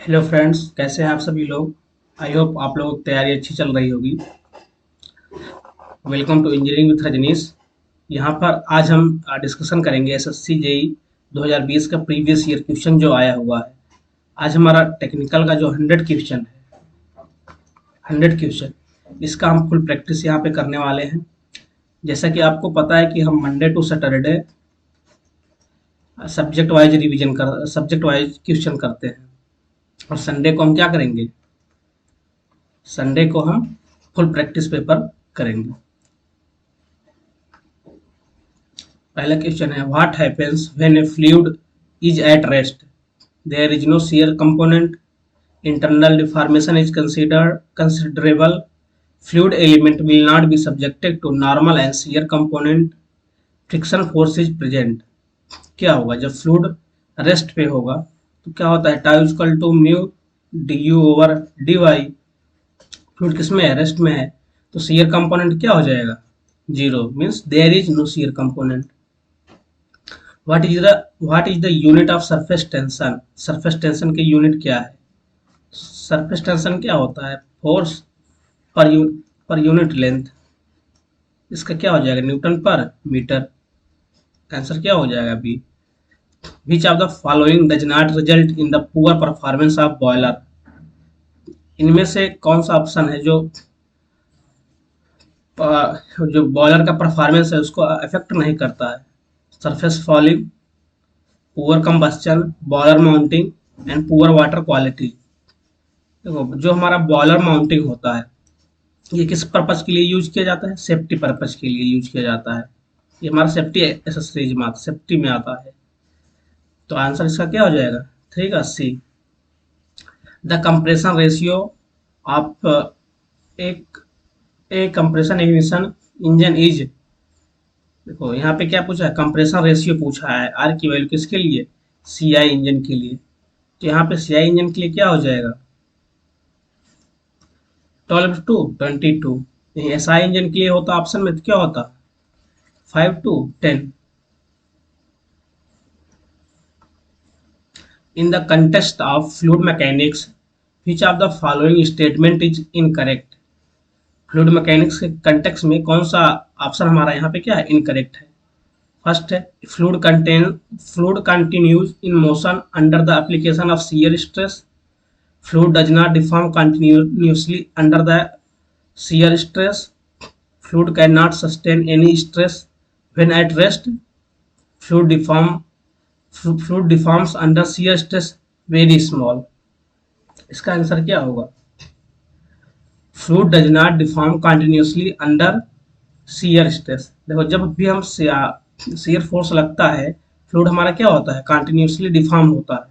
Hello friends, कैसे हैं आप सभी लोग। आई होप आप लोगों की तैयारी अच्छी चल रही होगी। Welcome to engineering with Rajneesh. यहाँ पर आज हम डिस्कशन करेंगे एसएससी जेई 2020 का प्रीवियस ईयर क्वेश्चन जो आया हुआ है। आज हमारा टेक्निकल का जो 100 क्वेश्चन है, 100 क्वेश्चन, इसका हम फुल प्रैक्टिस यहाँ पे करने वाले हैं। जैसा कि आपको पता है कि हम Monday to Saturday subject wise question करते हैं, और संडे को हम क्या करेंगे, संडे को हम फुल प्रैक्टिस पेपर करेंगे। पहला क्वेश्चन है, what happens when a fluid is at rest, there is no shear component, internal deformation is considered considerable, fluid element will not be subjected to normal and shear component, friction force is present। क्या होगा जब fluid rest पे होगा तो क्या होता है, tau equal to mu D you over D y. Fluid किस में है, रेस्ट में है, तो शियर कंपोनेंट क्या हो जाएगा, zero, means there is no shear component. What is the unit of surface tension, surface tension की यूनिट क्या है। सरफेस टेंशन क्या होता है, फोर्स पर यूनिट लेंथ। इसका क्या हो जाएगा, न्यूटन पर मीटर। आंसर क्या हो जाएगा, B. Which of the following does not result in the poor performance of boiler, इनमें से कौन सा ऑप्शन है जो बॉयलर का परफॉर्मेंस है उसको अफेक्ट नहीं करता है। Surface fouling, poor combustion, boiler mounting and poor water quality. देखो जो हमारा बॉयलर माउंटिंग होता है ये किस पर्पज के लिए यूज किया जाता है, सेफ्टी पर्पज के लिए यूज किया जाता है। ये हमारा सेफ्टी एसेसरीज में सेफ्टी में आता है। तो आंसर इसका क्या हो जाएगा, 3 का C. The compression ratio of एक ए कंप्रेशन इग्निशन इंजन इज, देखो यहाँ पे क्या पूछा है, कंप्रेशन रेशियो पूछा है। आर की वैल्यू किसके लिए, सी आई इंजन के लिए। तो यहाँ पे सी आई इंजन के लिए क्या हो जाएगा, 12 टू 22। एस आई इंजन के लिए होता ऑप्शन में तो क्या होता, 5 to 10। In the context of fluid mechanics which of the following statement is incorrect. Fluid mechanics के कंटेक्स्ट में कौन सा ऑप्शन हमारा यहाँ पे क्या है, इनकरेक्ट है। फर्स्ट है, fluid continues in motion under the application of shear stress, fluid does not deform continuously under the shear stress, fluid cannot sustain any stress when at rest, fluid deforms under shear stress very small। इसका answer क्या होगा, fluid does not deform continuously under shear stress। देखो जब भी हम shear force लगता है fluid हमारा क्या होता है, कंटिन्यूसली डिफॉर्म होता है।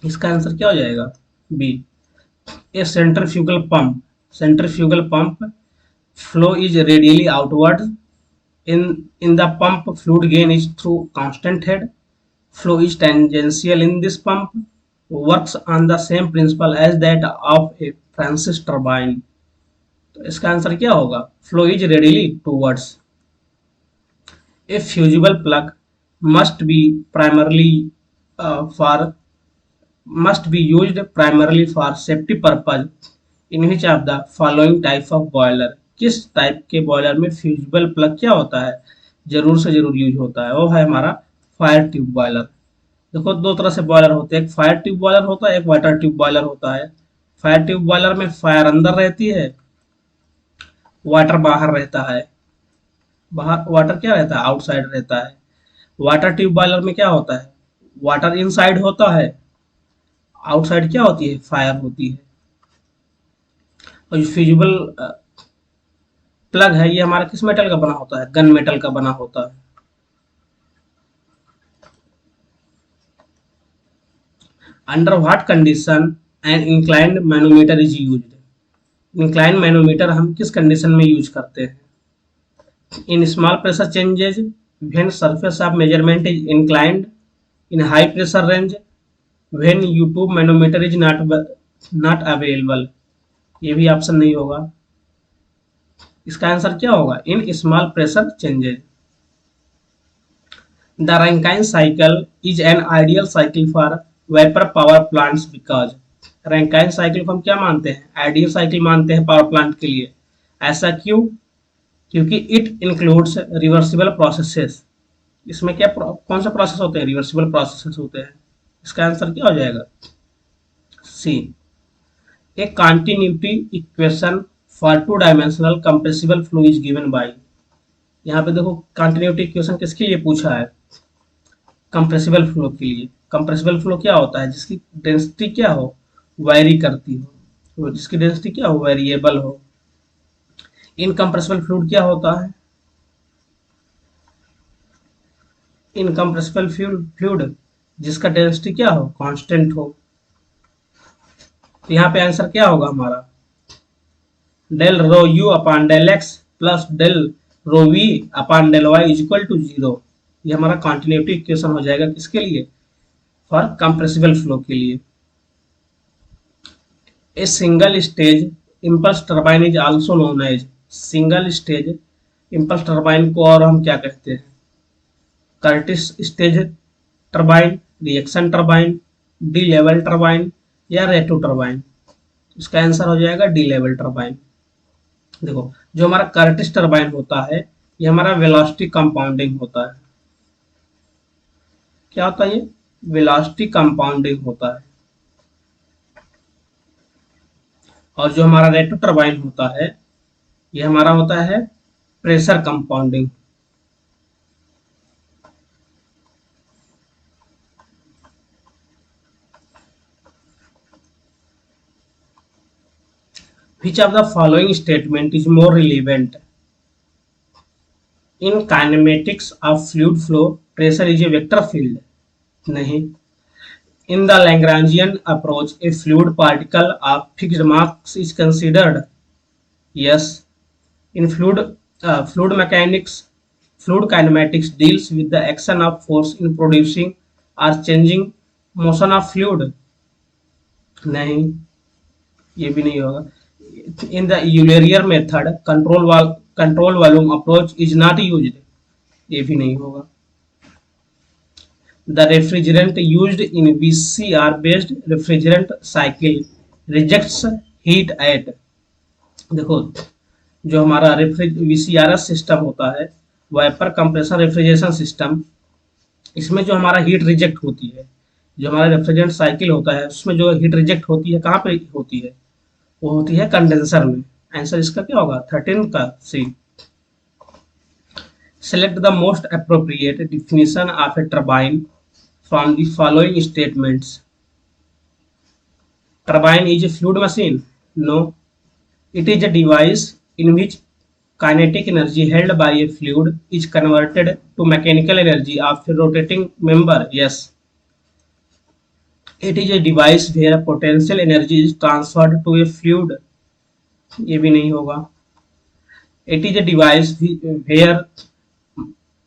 इसका आंसर क्या हो जाएगा, B. A centrifugal pump flow is radially outward, in the pump fluid gain is through constant head, flow is tangential in this pump, works on the same principle as that of a Francis turbine। तो इसका answer क्या होगा, flow is radially towards। A fusible plug must be used primarily for safety purpose in which of the following type of boiler। किस type के boiler में fusible plug क्या होता है, जरूर से जरूर यूज होता है, वो है हमारा फायर ट्यूब बॉयलर। देखो दो तरह से बॉयलर होते हैं, एक फायर ट्यूब बॉयलर होता है, एक वाटर ट्यूब बॉयलर होता है। फायर ट्यूब बॉयलर में फायर अंदर रहती है, वाटर बाहर रहता है। बाहर वाटर क्या रहता है, आउटसाइड रहता है। वाटर ट्यूब बॉयलर में क्या होता है, वाटर इनसाइड होता है, आउटसाइड क्या होती है, फायर होती है। और जो फ्यूजिबल प्लग है ये हमारा किस मेटल का बना होता है, गन मेटल का बना होता है। Under what condition an inclined manometer is used. Inclined manometer हम किस कंडीशन में यूज करते हैं, in small pressure changes, when surface of measurement is inclined, in high pressure range, when U tube manometer is not available. ये भी option नहीं होगा। इसका आंसर क्या होगा, in small pressure changes. The Rankine cycle is an ideal cycle for vapour power plants because Rankine cycle को हम क्या मानते हैं, आइडियल साइकिल मानते हैं पावर प्लांट के लिए। ऐसा क्यों? क्योंकि इट इंक्लूड्स रिवर्सिबल प्रोसेसेस। इसमें क्या कौन सा प्रोसेस होते हैं? रिवर्सिबल प्रोसेसेस होते हैं। इसका आंसर क्या हो जाएगा? C. A continuity equation for two dimensional compressible flow is given by. यहाँ पे देखो कंटिन्यूटी इक्वेशन किसके लिए पूछा है? कंप्रेसिबल फ्लो के लिए। कंप्रेसिबल फ्लो क्या होता है? जिसकी डेंसिटी क्या हो, वैरी करती हो, तो जिसकी डेंसिटी क्या हो, वेरिएबल हो। इनकम्प्रेसिबल फ्लूइड क्या होता है? इनकम्प्रेसिबल फ्लूइड जिसका डेंसिटी क्या हो, कांस्टेंट हो। तो यहाँ पे आंसर क्या होगा हमारा? Del rho u upon del x plus del rho v upon del y is equal to 0। ये हमारा कॉन्टिन्यूटी इक्वेशन हो जाएगा किसके लिए? फॉर कंप्रेसिबल फ्लो के लिए। A single stage impulse turbine is also known as. Single stage impulse turbine को और हम क्या कहते हैं? Curtis stage turbine, reaction turbine, de Laval turbine या रेटो टर्बाइन। इसका आंसर हो जाएगा डी लेवल टर्बाइन। देखो जो हमारा कर्टिस टर्बाइन होता है ये हमारा वेलोसिटी कंपाउंडिंग होता है। क्या होता है ये? वेलोसिटी कंपाउंडिंग होता है। और जो हमारा रेटो टर्बाइन होता है ये हमारा होता है pressure compounding. Which of the following statement is more relevant? In kinematics of fluid flow, pressure is a vector field. नहीं. In the Lagrangian approach, a fluid particle of fixed mass is considered. Yes. In fluid mechanics, fluid kinematics deals with the action of force in producing or changing motion of fluid. नहीं, ये भी नहीं होगा. In the Eulerier method, control volume approach is not used. ये भी नहीं होगा. The refrigerant used in VCR based refrigerant cycle rejects heat at. देखो जो हमारा VCRS सिस्टम होता है, वेपर कंप्रेशन रेफ्रिजरेशन सिस्टम, इसमें जो हमारा हीट रिजेक्ट होती है, जो हमारा रेफ्रिजरेंट साइकिल होता है उसमें जो हीट रिजेक्ट होती है कहाँ पे होती है? वो होती है कंडेंसर में। आंसर इसका क्या होगा? 13 का सी। Select the most appropriate definition of a turbine from the following statements. Turbine is a fluid machine. No. It is a device in which kinetic energy held by a fluid is converted to mechanical energy of a rotating member. Yes. It is a device where potential energy is transferred to a fluid. ये भी नहीं होगा. It is a device where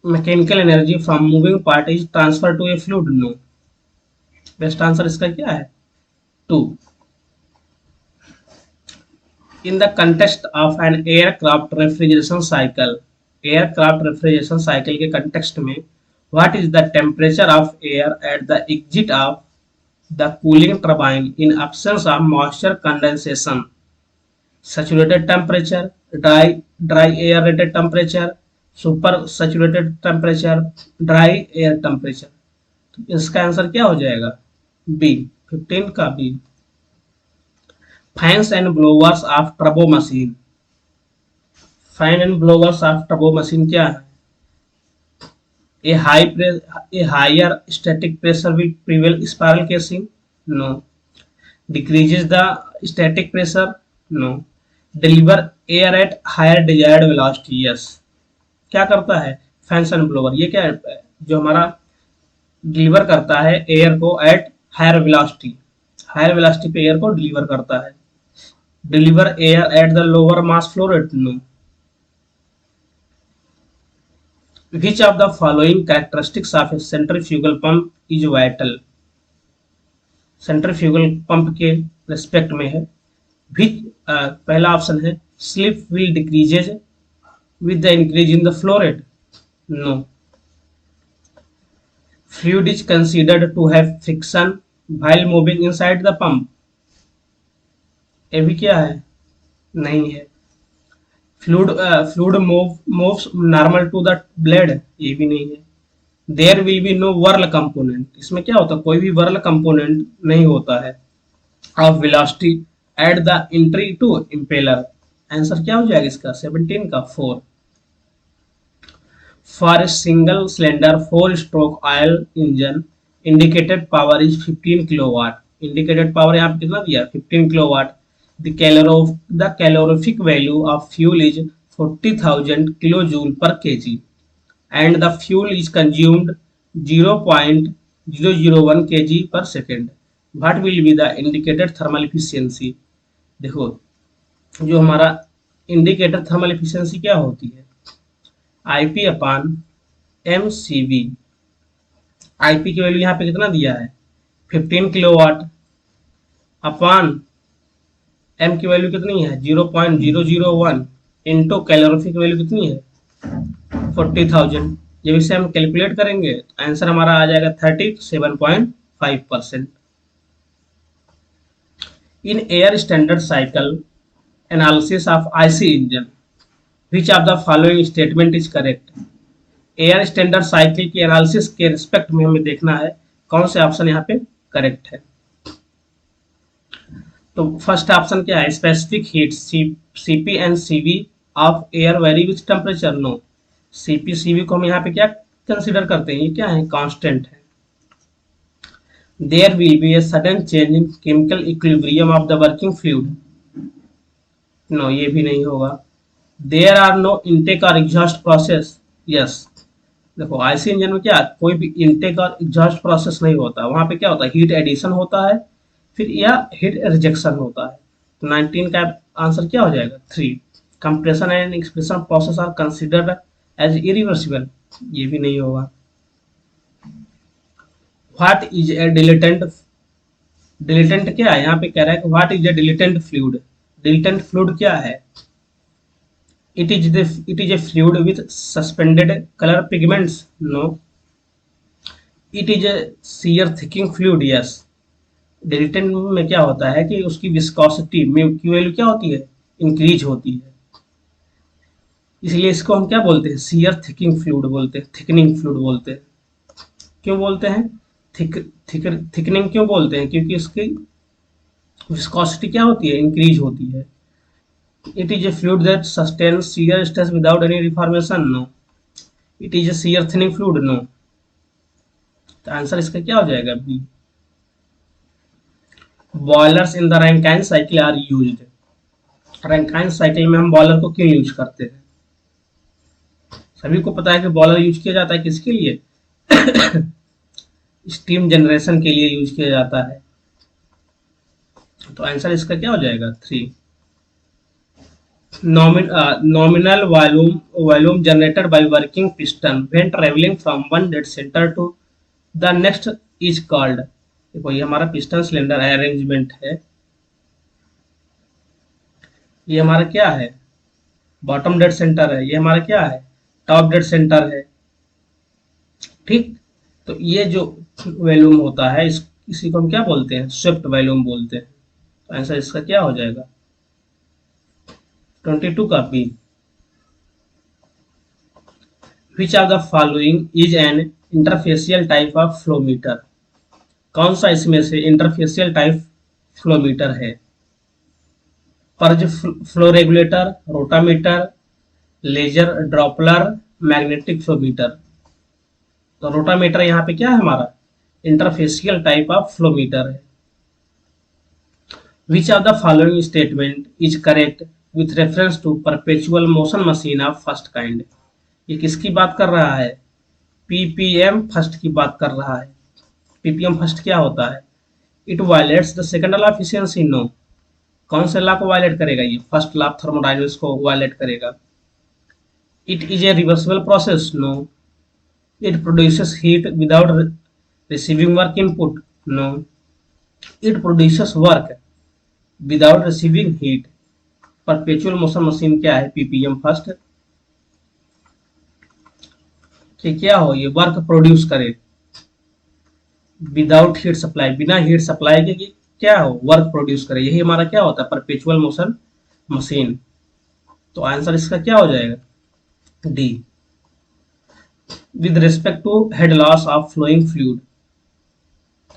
mechanical energy from moving part is transferred to a fluid. No. Best answer इसका क्या है? 2. In the context of an aircraft refrigeration cycle, aircraft refrigeration cycle के context में, what is the temperature of air at the exit of the cooling turbine in absence of moisture condensation? Saturated temperature, dry air rated temperature, super saturated temperature, dry air temperature. इसका answer क्या हो जाएगा? B, 15 का B. Fans and blowers of turbo machine. Fan and blowers of turbo machine क्या है? A higher static pressure will prevail spiral casing. No. Decreases the static pressure. No. Deliver air at higher desired velocity. Yes. क्या करता है fans and blower? ये क्या है? जो हमारा डिलीवर करता है एयर को at higher velocity, higher velocity पे एयर को डिलीवर करता है. Deliver air at the lower mass flow rate. No. Which of the following characteristics of a centrifugal pump is vital? Centrifugal pump के respect में है. पहला option है slip will decreases with the increase in the flow rate. No. Fluid is considered to have friction while moving inside the pump, ये भी क्या है, नहीं है। Fluid moves normal to the blade, ये भी नहीं है। There will be no whirl component, इसमें क्या होता है, कोई भी वर्ल कंपोनेंट नहीं होता है। Of velocity at the entry to impeller, answer क्या हो जाएगा इसका 17 का 4। For a single cylinder 4 stroke oil engine indicated power is 15 kilowatt, indicated power यहाँ पे कितना दिया 15 kilowatt. The calorific value of fuel is 40,000 kilojoule per kg and the fuel is consumed 0.001 kg per second. What will be the indicated thermal efficiency? देखो जो हमारा indicator thermal efficiency क्या होती है, IP upon M C V. IP की value यहाँ पे कितना दिया है 15 किलोवाट, अपान एम की वैल्यू कितनी है 0.001 इंटू कैलोरीफिक वैल्यू कितनी है 40,000। जब इसे हम कैलकुलेट करेंगे तो आंसर हमारा आ जाएगा 37.5%। इन air standard cycle analysis of IC engine which of the following statement is correct. Air standard cycle की एनालिसिस के रिस्पेक्ट में हमें देखना है कौन से ऑप्शन यहाँ पे करेक्ट है। तो फर्स्ट ऑप्शन क्या है, specific heat CP and CV of air vary with temperature, no. CP CV को हम यहाँ पे क्या कंसीडर करते हैं, ये क्या है कांस्टेंट है। There will be a sudden change in chemical equilibrium of the working fluid, no ये भी नहीं होगा। देयर आर नो इनटेक और एग्जॉस्ट प्रोसेस, यस। देखो आईसी इंजन में क्या कोई भी इनटेक और एग्जॉस्ट प्रोसेस नहीं होता, वहां पे क्या होता है हीट एडिशन होता है फिर या हीट रिजेक्शन होता है। तो 19 का आंसर क्या हो जाएगा 3। Compression and expression process are considered as irreversible, ये भी नहीं होगा। व्हाट इज ए डिलेटेंट, डिलेटेंट क्या है यहाँ पे कह रहा है कि what is a dilatant fluid. Dilatant fluid क्या है, it is a fluid with suspended color pigments, no. It is a shear thickening fluid, yes. डिलिटेंट में क्या होता है कि उसकी विस्कोसिटी में की वैल्यू क्या होती है इंक्रीज होती है, इसलिए इसको हम क्या बोलते हैं शियर थिकिंग फ्लूइड बोलते हैं, थिकनिंग फ्लूइड बोलते हैं। क्यों बोलते हैं थिकनिंग क्यों बोलते हैं, क्योंकि इसकी विस्कोसिटी क्या होती है इंक्रीज होती है। It is a fluid that sustains shear stress without any deformation, no. It is a shear thinning fluid, no. तो आंसर इसका क्या हो जाएगा B. Boilers in the Rankine cycle are used, Rankine cycle में हम boiler को क्यों use करते हैं, सभी को पता है कि बॉयलर यूज किया जाता है किसके लिए स्टीम जनरेशन के लिए यूज किया जाता है। तो आंसर इसका क्या हो जाएगा 3। Nominal volume generated by working piston when traveling from one dead center to the next is called, देखो ये हमारा पिस्टन सिलेंडर अरेंजमेंट है, ये हमारा क्या है बॉटम डेड सेंटर है, ये हमारा क्या है टॉप डेड सेंटर है, ठीक। तो ये जो वॉल्यूम होता है इसी को हम क्या बोलते हैं स्वेप्ट वॉल्यूम बोलते हैं। तो आंसर इसका क्या हो जाएगा 22 का B. Which of the following is an interfacial type of flowmeter, कौन सा इसमें से इंटरफेशियल टाइप फ्लोमीटर है। Purge flow regulator, rotameter, laser Doppler, magnetic flowmeter. तो रोटामीटर यहाँ पे क्या है हमारा इंटरफेशियल टाइप ऑफ फ्लोमीटर है। Which of the following statement is correct with reference to perpetual motion machine of first kind, ये किसकी बात कर रहा है पीपीएम फर्स्ट की बात कर रहा है। पीपीएम फर्स्ट क्या होता है, it violates the second law of efficiency, no. कौन से लॉ को वायलेट करेगा ये फर्स्ट लॉ ऑफ थर्मोडायनामिक्स को वायलेट करेगा। It is a reversible process, no. It produces heat without receiving work input, no. It produces work without receiving heat. Perpetual motion machine क्या है PPM first, कि क्या हो ये वर्क प्रोड्यूस करे। Without heat supply, बिना heat supply के कि क्या हो, वर्क प्रोड्यूस करे, यही हमारा क्या होता है, परपेचुअल मोशन मशीन। तो आंसर इसका क्या हो जाएगा, D. With respect to head loss of flowing fluid,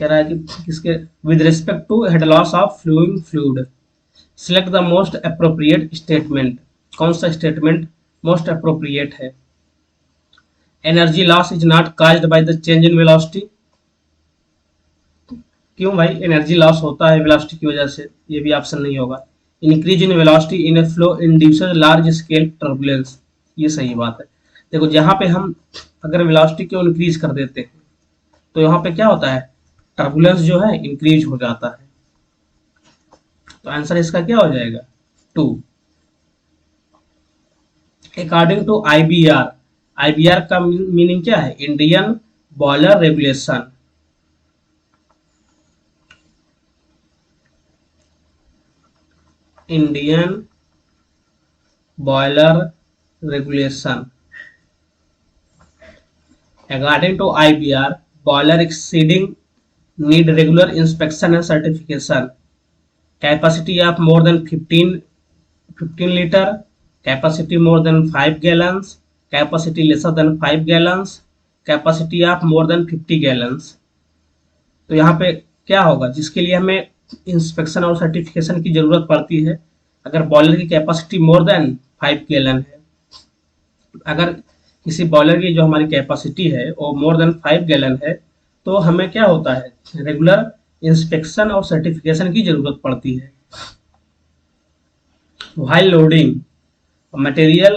कह रहा है कि किसके, with respect to head loss of flowing fluid select the most appropriate statement, कौन सा स्टेटमेंट मोस्ट अप्रोप्रिएट है। Energy loss is not caused by the change in velocity, क्यों भाई एनर्जी लॉस होता है वेलोसिटी की वजह से, ये भी ऑप्शन नहीं होगा। Increase in velocity in a flow induces large scale turbulence, ये सही बात है। देखो जहां पे हम अगर वेलोसिटी को इंक्रीज कर देते हैं तो यहाँ पे क्या होता है, टर्बुलेंस जो है इंक्रीज हो जाता है। तो आंसर इसका क्या हो जाएगा, 2। अकॉर्डिंग टू आईबीआर, आईबीआर का मीनिंग क्या है, Indian boiler regulation. Indian boiler regulation, according to IBR boiler exceeding need regular inspection and certification. Capacity of more than 15 liter, capacity more than 5 gallons, capacity lesser than 5 gallons, capacity of more than 50 gallons. तो यहाँ पे क्या होगा, जिसके लिए हमें inspection और certification की जरूरत पड़ती है, अगर बॉयलर की कैपेसिटी मोर देन 5 गैलन है, अगर किसी बॉयलर की जो हमारी कैपेसिटी है वो मोर देन 5 गैलन है, तो हमें क्या होता है, रेगुलर इंस्पेक्शन और सर्टिफिकेशन की जरूरत पड़ती है। While loading material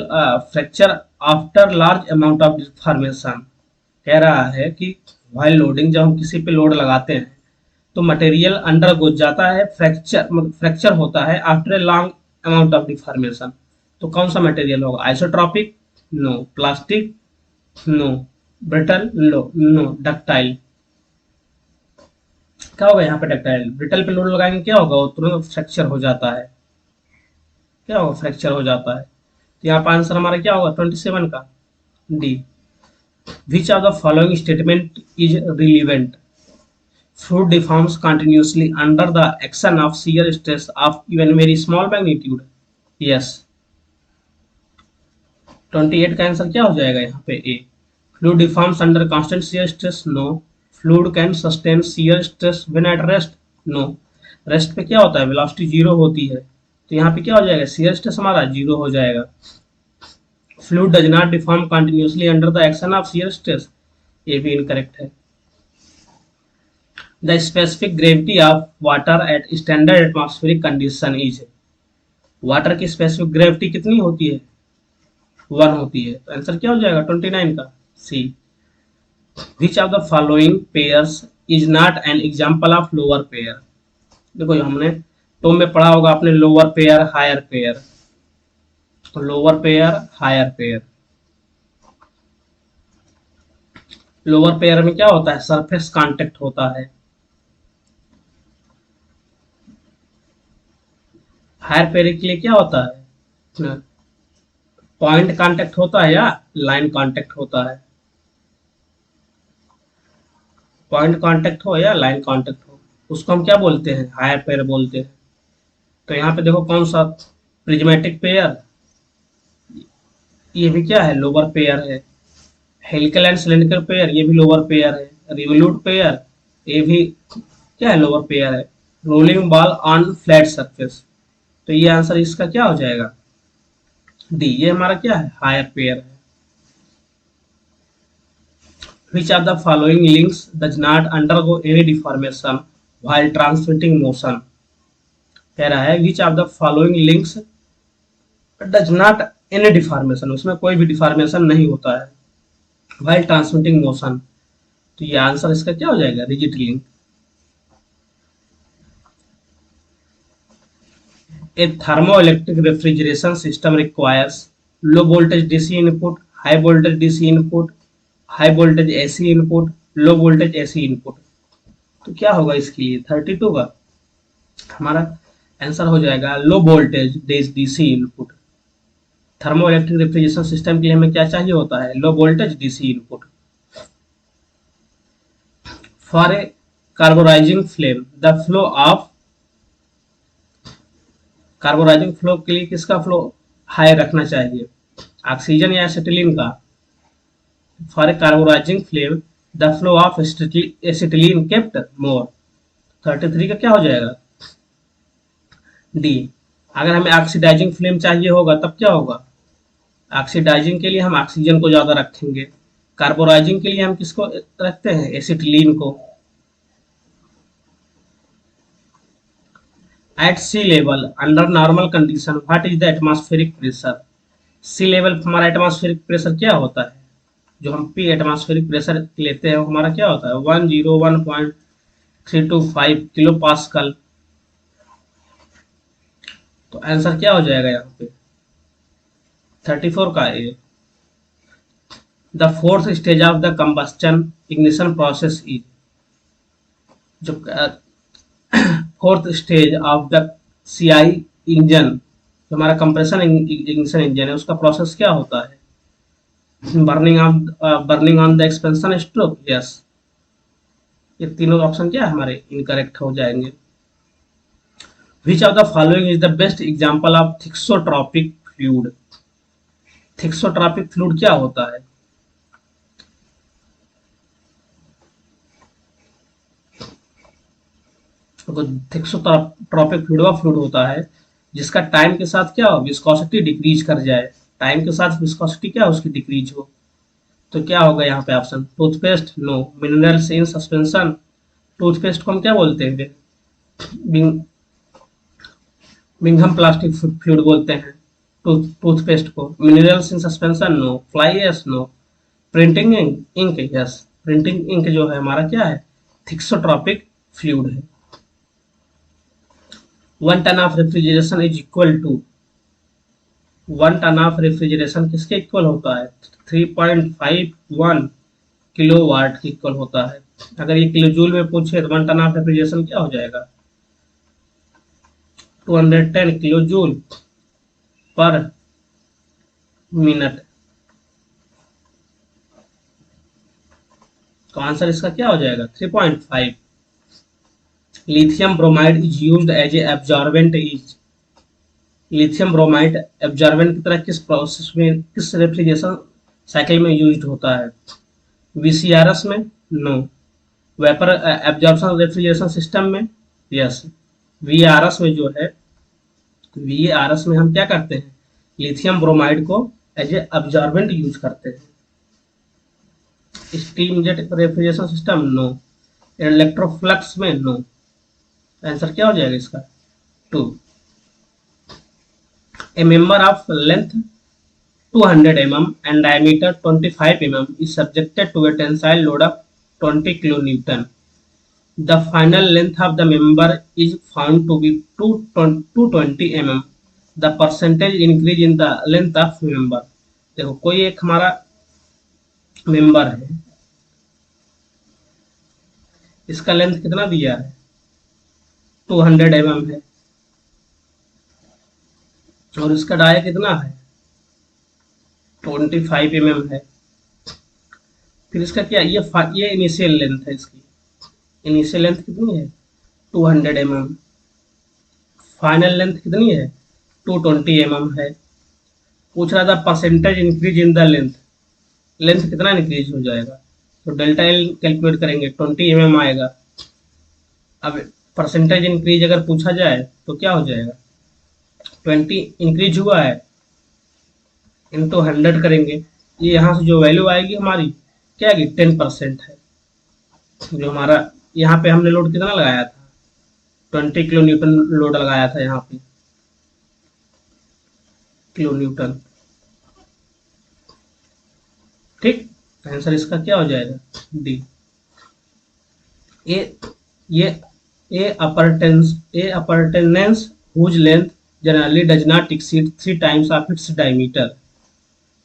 fracture after large amount of deformation, कह रहा है कि व्हाइल लोडिंग जब हम किसी पे लोड लगाते हैं तो मटेरियल अंडर go जाता है, फ्रैक्चर होता है after a long amount of deformation. तो कौन सा मटेरियल होगा, isotropic, no, plastic, no, brittle, no, ductile. क्या होगा यहाँ पे, डक्टाइल। ब्रिटल पे लोड लगाएंगे क्या होगा, वो तुरंत फ्रैक्चर हो जाता है, क्या होगा, फ्रैक्चर हो जाता है। तो यहाँ पर आंसर हमारा क्या होगा 27 का, D. Which of the following statement is relevant, fluid deforms continuously under the action of shear stress of even very small magnitude, yes. 28 का आंसर क्या हो जाएगा यहाँ पे, A. Fluid deforms under constant shear stress, no. Fluid can sustain shear stress when at rest, no. Rest पे क्या होता है, वेलोसिटी जीरो होती है, तो यहाँ पे क्या हो जाएगा, शियर स्ट्रेस हमारा जीरो हो जाएगा। Fluid does not deform continuously under the action of shear stress, ये भी इनकरेक्ट है। The specific gravity of water at standard atmospheric condition is, water की स्पेसिफिक ग्रेविटी कितनी होती है, 1 होती है। तो आंसर क्या हो जाएगा 29 का, सी। Which of the following pairs is not an example of lower pair, देखो हमने तो में पढ़ा होगा आपने, lower pair higher pair, lower pair higher pair. Lower pair में क्या होता है, सरफेस कांटेक्ट होता है। हायर पेयर के लिए क्या होता है, पॉइंट कांटेक्ट होता है या लाइन कांटेक्ट होता है, पॉइंट कांटेक्ट हो या लाइन कांटेक्ट हो, उसको हम क्या बोलते हैं, हायर पेयर बोलते हैं। तो यहाँ पे देखो कौन सा, प्रिज्मेटिक पेयर, ये भी क्या है, लोअर पेयर है। हेलिकल एंड सिलेंड्रिकल पेयर, ये भी लोअर पेयर है। रिवोल्यूट पेयर, ये भी क्या है, लोअर पेयर है। Rolling ball on flat surface, तो ये आंसर इसका क्या हो जाएगा, डी। ये हमारा क्या है, हायर पेयर है। Which of the following links does not undergo any deformation while transmitting motion, कह रहा है which of the following links does not any deformation, उसमें कोई भी डिफॉर्मेशन नहीं होता है while transmitting motion, तो ये आंसर इसका क्या हो जाएगा, rigid link. A thermoelectric refrigeration system requires low voltage DC input, high voltage DC input, high voltage AC input, low voltage AC input. तो क्या होगा इसके लिए 32 का हमारा आंसर हो जाएगा low voltage DC input. Thermo electric refrigeration system के लिए हमें क्या चाहिए होता है, low voltage DC input. For a carburizing flame the flow of, carburizing flow के लिए किसका फ्लो हाई रखना चाहिए, ऑक्सीजन या एसिटिलीन का। For a carburizing flame the flow of acetylene kept more. 33 का क्या हो जाएगा, डी। अगर हमें ऑक्सीडाइजिंग फ्लेम चाहिए होगा तब क्या होगा, ऑक्सीडाइजिंग के लिए हम ऑक्सीजन को ज्यादा रखेंगे, कार्बोराइजिंग के लिए हम किसको रखते हैं, एसिटिलीन को। At sea level under normal condition what is the atmospheric pressure. Sea level हमारा एटमॉस्फेरिक प्रेशर क्या होता है, जो हम पी एटमॉस्फेरिक प्रेशर लेते हैं वो हमारा क्या होता है, 101.325 किलो पास्कल। तो आंसर क्या हो जाएगा यहाँ पे 34 का A. The fourth stage of the combustion ignition process is, जो fourth stage of the CI engine, जो हमारा कंप्रेशन इग्निशन इंजन है, उसका प्रोसेस क्या होता है, burning on the expansion stroke, yes. ये तीनों ऑप्शन क्या है हमारे इनकरेक्ट हो जाएंगे। विच of the following is the best example of thixotropic fluid. Thixotropic fluid क्या होता है, तो थिक्सोट्रॉपिक फ्लूइड वह फ्लूइड होता है जिसका टाइम के साथ क्या हो, विस्कोसिटी डिक्रीज कर जाए, टाइम के साथ विस्कोसिटी क्या उसकी डिक्रीज हो। तो क्या होगा यहाँ पे option, toothpaste no, minerals in suspension, toothpaste को हम क्या बोलते हैं, मिंघम प्लास्टिक फ्लूइड बोलते हैं टूथपेस्ट को। Minerals in suspension no, fly ash no, printing ink yes, printing ink जो है हमारा क्या है, थिक्सोट्रॉपिक फ्लूइड है। 1 ton of refrigeration is equal to, 1 ton of refrigeration किसके इक्वल होता है, 3.51 किलो वाट के इक्वल होता है। अगर ये किलो जूल में पूछे तो 1 टन ऑफ रेफ्रिजरेशन क्या हो जाएगा, 210 किलो जूल पर मिनट। तो आंसर इसका क्या हो जाएगा 3.5। Lithium bromide is used as a absorbent is, lithium bromide absorbent की तरह किस प्रोसेस में, किस रेफ्रिजरेशन साइकिल में यूज्ड होता है, वीसीआरएस में no, vapour absorption refrigeration system में यस, वीआरएस में जो है, वीआरएस में हम क्या करते हैं, लिथियम ब्रोमाइड को एज ए एब्जॉर्बेंट यूज करते हैं। Steam jet refrigeration system no, Electrolux में नो। आंसर क्या हो जाएगा इसका 2। A member of length 200 mm and diameter 25 mm is subjected to a tensile load of 20 kilonewton. The final length of the member is found to be 220 mm. The percentage increase in the length of member. देखो कोई एक हमारा member है, इसका length कितना दिया है 200 mm है, और इसका डाया कितना है 25 mm है। फिर इसका क्या, ये इनिशियल लेंथ है, इसकी इनिशियल लेंथ कितनी है 200 mm, फाइनल लेंथ कितनी है 220 mm है। पूछ रहा था percentage increase in the length, length कितना इंक्रीज हो जाएगा, तो डेल्टा एल कैलकुलेट करेंगे 20 mm आएगा। अब परसेंटेज इंक्रीज अगर पूछा जाए तो क्या हो जाएगा, 20 इंक्रीज हुआ है इंटू 100 करेंगे, ये यहाँ से जो वैल्यू आएगी हमारी क्या आएगी 10% है। जो हमारा यहाँ पे हमने लोड कितना लगाया था 20 किलो न्यूटन लोड लगाया था यहाँ पे, किलो न्यूटन। ठीक, आंसर इसका क्या हो जाएगा D. A appurtenance whose length generally does not exceed 3 times of its diameter,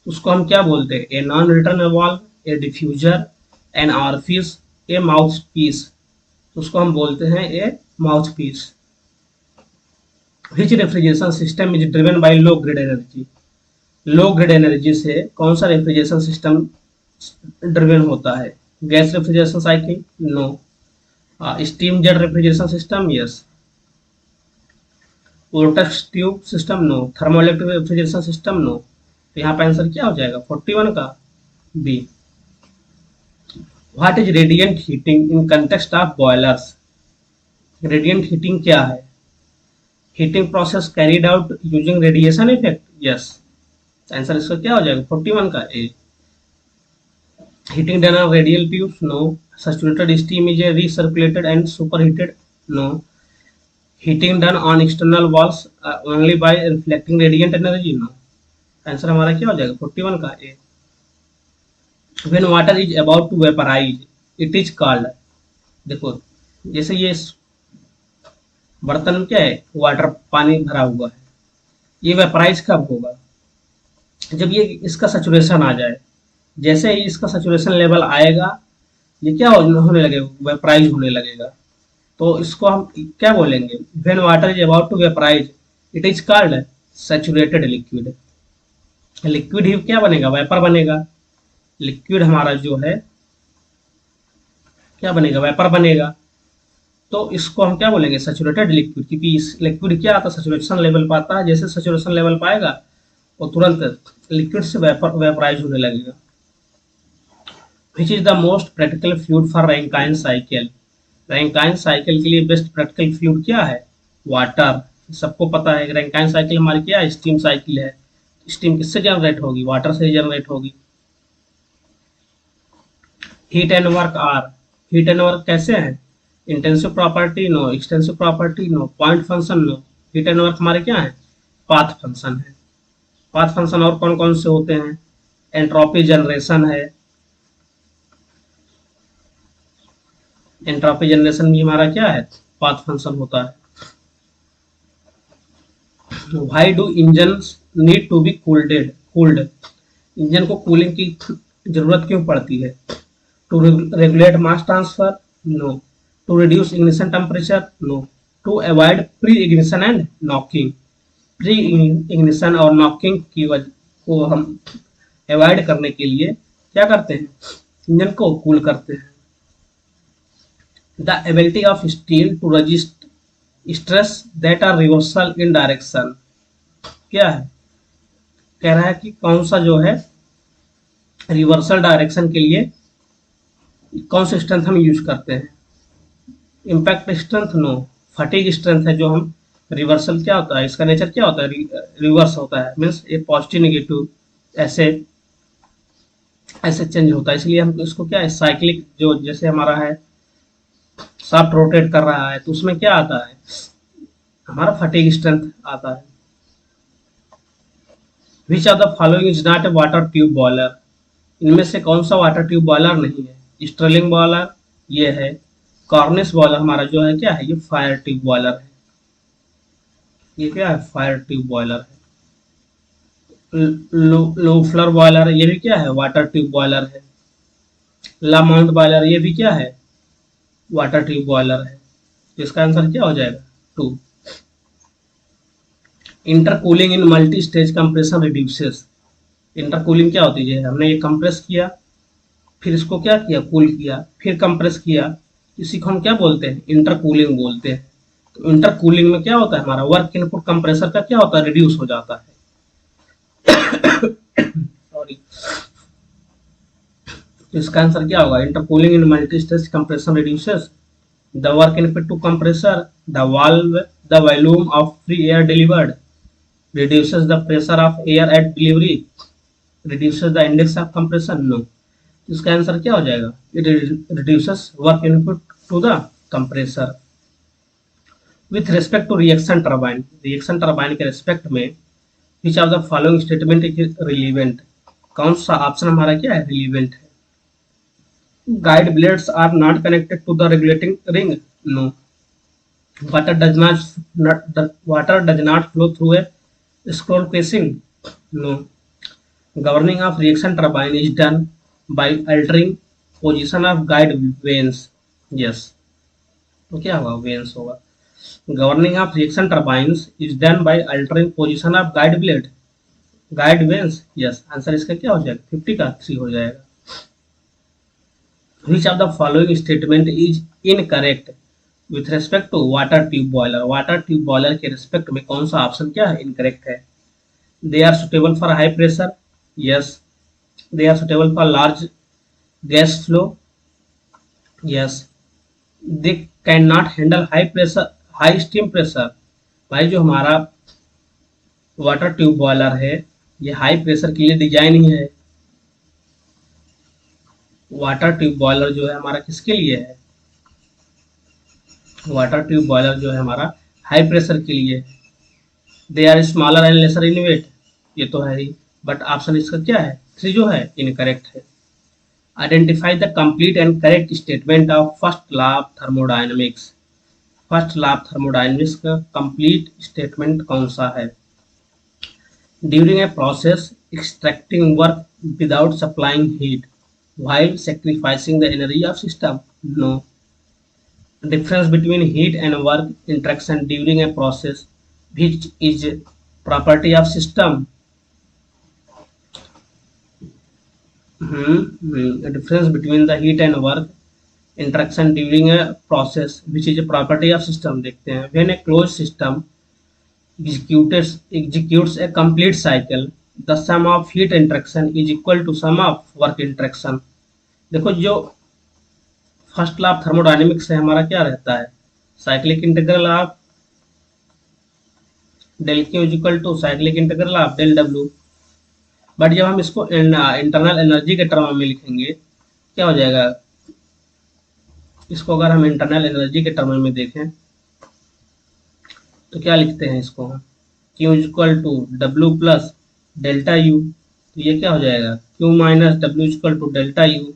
उसको हम क्या बोलते हैं, a non return valve, a diffuser, an orifice, a mouth piece. उसको हम बोलते हैं a mouth piece. Which refrigeration system is driven by low grid energy, low grid energy से कौन सा रेफ्रिजरेशन सिस्टम ड्रिवन होता है, gas refrigeration cycle no, steam jet refrigeration system, yes. Vortex tube system, no. Thermoelectric refrigeration system, no. तो यहाँ पे answer क्या हो जाएगा 41 का B. What is radiant heating in context of boilers? Radiant heating क्या है? Heating process carried out using radiation effect, yes. Answer इसका क्या हो जाएगा 41 का ए। Heating done on radial tubes, no. Saturated steam is recirculated and superheated, no. Heating done on external walls only by reflecting radiant energy, no. Answer हमारा क्या हो जाएगा 41 का ए। When water is about to vaporize, it is called, देखो जैसे ये बर्तन में क्या है, वाटर पानी भरा हुआ है, ये वेपराइज कब होगा? जब ये इसका सैचुरेशन आ जाए। जैसे ही इसका सैचुरेशन लेवल आएगा, ये क्या होने लगेगा, वेपराइज होने लगेगा। तो इसको हम क्या बोलेंगे, when water is about to vaporize it is called saturated liquid. Liquid ही क्या बनेगा, वेपर बनेगा। लिक्विड हमारा जो है क्या बनेगा, वेपर बनेगा। तो इसको हम क्या बोलेंगे, सैचुरेटेड लिक्विड, क्योंकि इस लिक्विड क्या आता है, सैचुरेशन लेवल पाता है। जैसे सैचुरेशन लेवल पाएगा वो तुरंत लिक्विड से वेपराइज होने लगेगा। Which is the most practical fluid for Rankine cycle? Rankine cycle के लिए बेस्ट प्रैक्टिकल फ्लूइड क्या है, वाटर। सबको पता है रैंकाइन साइकिल हमारी क्या है, स्टीम साइकिल है। स्टीम किससे जनरेट होगी, वाटर से जनरेट होगी। Heat and work are, heat and work कैसे हैं, intensive property, no. Extensive property, no. Point function, no. Heat and work हमारे क्या है, पाथ फंक्शन है। पाथ फंक्शन और कौन कौन से होते हैं, एंट्रोपी जनरेशन है। एंट्रोपी जनरेशन भी हमारा क्या है, पाथ फंक्शन होता है। Why do engine need to be cooled? Engine को कूलिंग की जरूरत क्यों पड़ती है? To regulate mass transfer, no. To reduce ignition temperature, no. To avoid pre ignition and knocking, pre ignition और नॉकिंग की वजह को हम अवॉइड करने के लिए क्या करते हैं, इंजन को कूल करते हैं। The ability of steel to resist stress that are reversal in direction, क्या है, कह रहा है कि कौन सा जो है रिवर्सल डायरेक्शन के लिए कौन सा स्ट्रेंथ हम यूज करते हैं। Impact strength, no. Fatigue strength है जो हम रिवर्सल क्या होता है, इसका नेचर क्या होता है, रिवर्स होता है, मीन्स ये पॉजिटिव नेगेटिव ऐसे ऐसे चेंज होता है। इसलिए हम इसको क्या है, साइक्लिक, जो जैसे हमारा है शाफ्ट रोटेट कर रहा है तो उसमें क्या आता है, हमारा फटीग स्ट्रेंथ आता है। Which of the following is not a water tube boiler? इनमें से कौन सा वाटर ट्यूब बॉयलर नहीं है? स्टर्लिंग बॉयलर ये है। कॉर्निस बॉयलर हमारा जो है क्या है, ये फायर ट्यूब बॉयलर है। ये क्या है, फायर ट्यूब बॉयलर है। लोफ्लर बॉयलर ये भी क्या है, वाटर ट्यूब बॉयलर है। लामाउंट बॉयलर ये भी क्या है, वाटर ट्यूब बॉयलर है। तो इसका आंसर क्या हो जाएगा 2। Intercooling in multi stage compression reduces. Intercooling क्या होती है, हमने ये कंप्रेस किया, फिर इसको क्या किया, कूल किया, फिर कंप्रेस किया, इसी को हम क्या बोलते हैं, इंटरकूलिंग बोलते हैं। तो इंटरकूलिंग में क्या होता है, हमारा वर्क इनपुट कंप्रेसर का क्या होता है, रिड्यूस हो जाता है। सॉरी, तो इसका आंसर क्या होगा, intercooling in multi stage compression reduces the work input to compressor, the valve, the volume of free air delivered, reduces the pressure of air at delivery, reduces the index of compression, no। इसका answer क्या हो जाएगा, it reduces work input to the compressor। with respect to reaction turbine के respect में which of the following statement is relevant? कौन सा option हमारा क्या है, रिलीवेंट है। guide blades are not connected to the regulating ring, no। water does not flow through a scroll casing, no। governing of reaction turbine is done by altering position of guide vanes, yes। तो क्या होगा, vanes होगा। governing of reaction turbines is done by altering position of guide vanes, yes। Answer इसका क्या हो जाएगा, 50 का 3 हो जाएगा। which of the following statement is incorrect with respect to water tube boiler. Water tube boiler के respect में कौन सा ऑप्शन क्या है, इनकरेक्ट है। They are suitable for high pressure, yes. They are suitable for large gas flow, yes. They can not handle high pressure, high steam pressure. भाई जो हमारा वाटर ट्यूब बॉयलर है ये हाई प्रेशर के लिए डिजाइन ही है। Water tube boiler जो है हमारा किसके लिए है, वाटर ट्यूब बॉयलर जो है हमारा हाई प्रेशर के लिए। They are smaller and lesser in weight, ये तो है ही, बट ऑप्शन इसका क्या है, 3 जो है इनकरेक्ट है। Identify the complete and correct statement of first law of thermodynamics. First law of thermodynamics का कंप्लीट स्टेटमेंट कौन सा है। During a process extracting work without supplying heat while sacrificing the energy of system, no. Difference between heat and work interaction during a process which is property of system. The difference between the heat and work interaction during a process which is a property of system देखते हैं। when a closed system executes a complete cycle, the sum of heat interaction is equal to sum of work interaction। देखो जो first law of thermodynamics है हमारा क्या रहता है, cyclic integral of del Q is equal to cyclic integral of del W. But जब हम इसको इंटरनल एनर्जी के टर्म में लिखेंगे क्या हो जाएगा, इसको अगर हम इंटरनल एनर्जी के टर्म में देखें तो क्या लिखते हैं इसको, Q is equal to W plus delta U. तो ये क्या हो जाएगा, Q minus W is equal to delta U.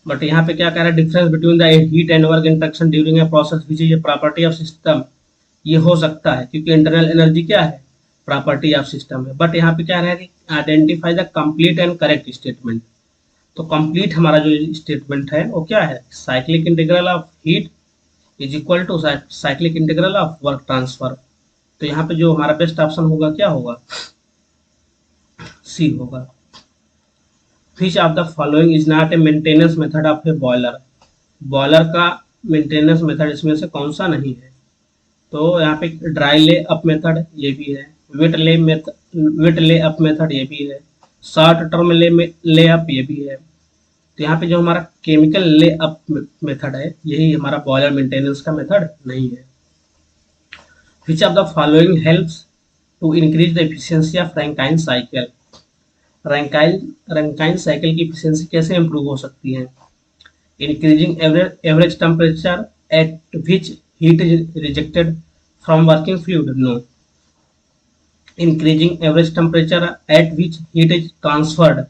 But यहाँ पे क्या कह रहा है, difference between the heat and work interaction during a process which is a property of system. ये हो सकता है क्योंकि इंटरनल एनर्जी क्या है, प्रॉपर्टी ऑफ सिस्टम है। बट यहाँ पे क्या है कि identify the complete and correct statement. तो कंप्लीट हमारा जो स्टेटमेंट है वो क्या है, cyclic integral of heat is equal to cyclic integral of work transfer. तो यहाँ पे जो हमारा बेस्ट ऑप्शन होगा क्या होगा, सी होगा। Which of the following is not a maintenance method of a boiler? Boiler का मेंटेनेंस मेथड इसमें से कौन सा नहीं है। तो यहाँ पे ड्राई ले अप मेथड ये भी है, वेट ले अप मेथड ये भी है, शॉर्ट टर्म ले अप ये भी है। तो यहाँ पे जो हमारा केमिकल ले अप मेथड है यही हमारा बॉयलर मेंटेनेंस का मेथड नहीं है। Which of the following helps to increase the efficiency of Rankine cycle? Rankine cycle की एफिशिएंसी कैसे इंप्रूव हो सकती है, increasing average temperature at which heat is rejected from working fluid, no. Increasing average temperature at which heat is transferred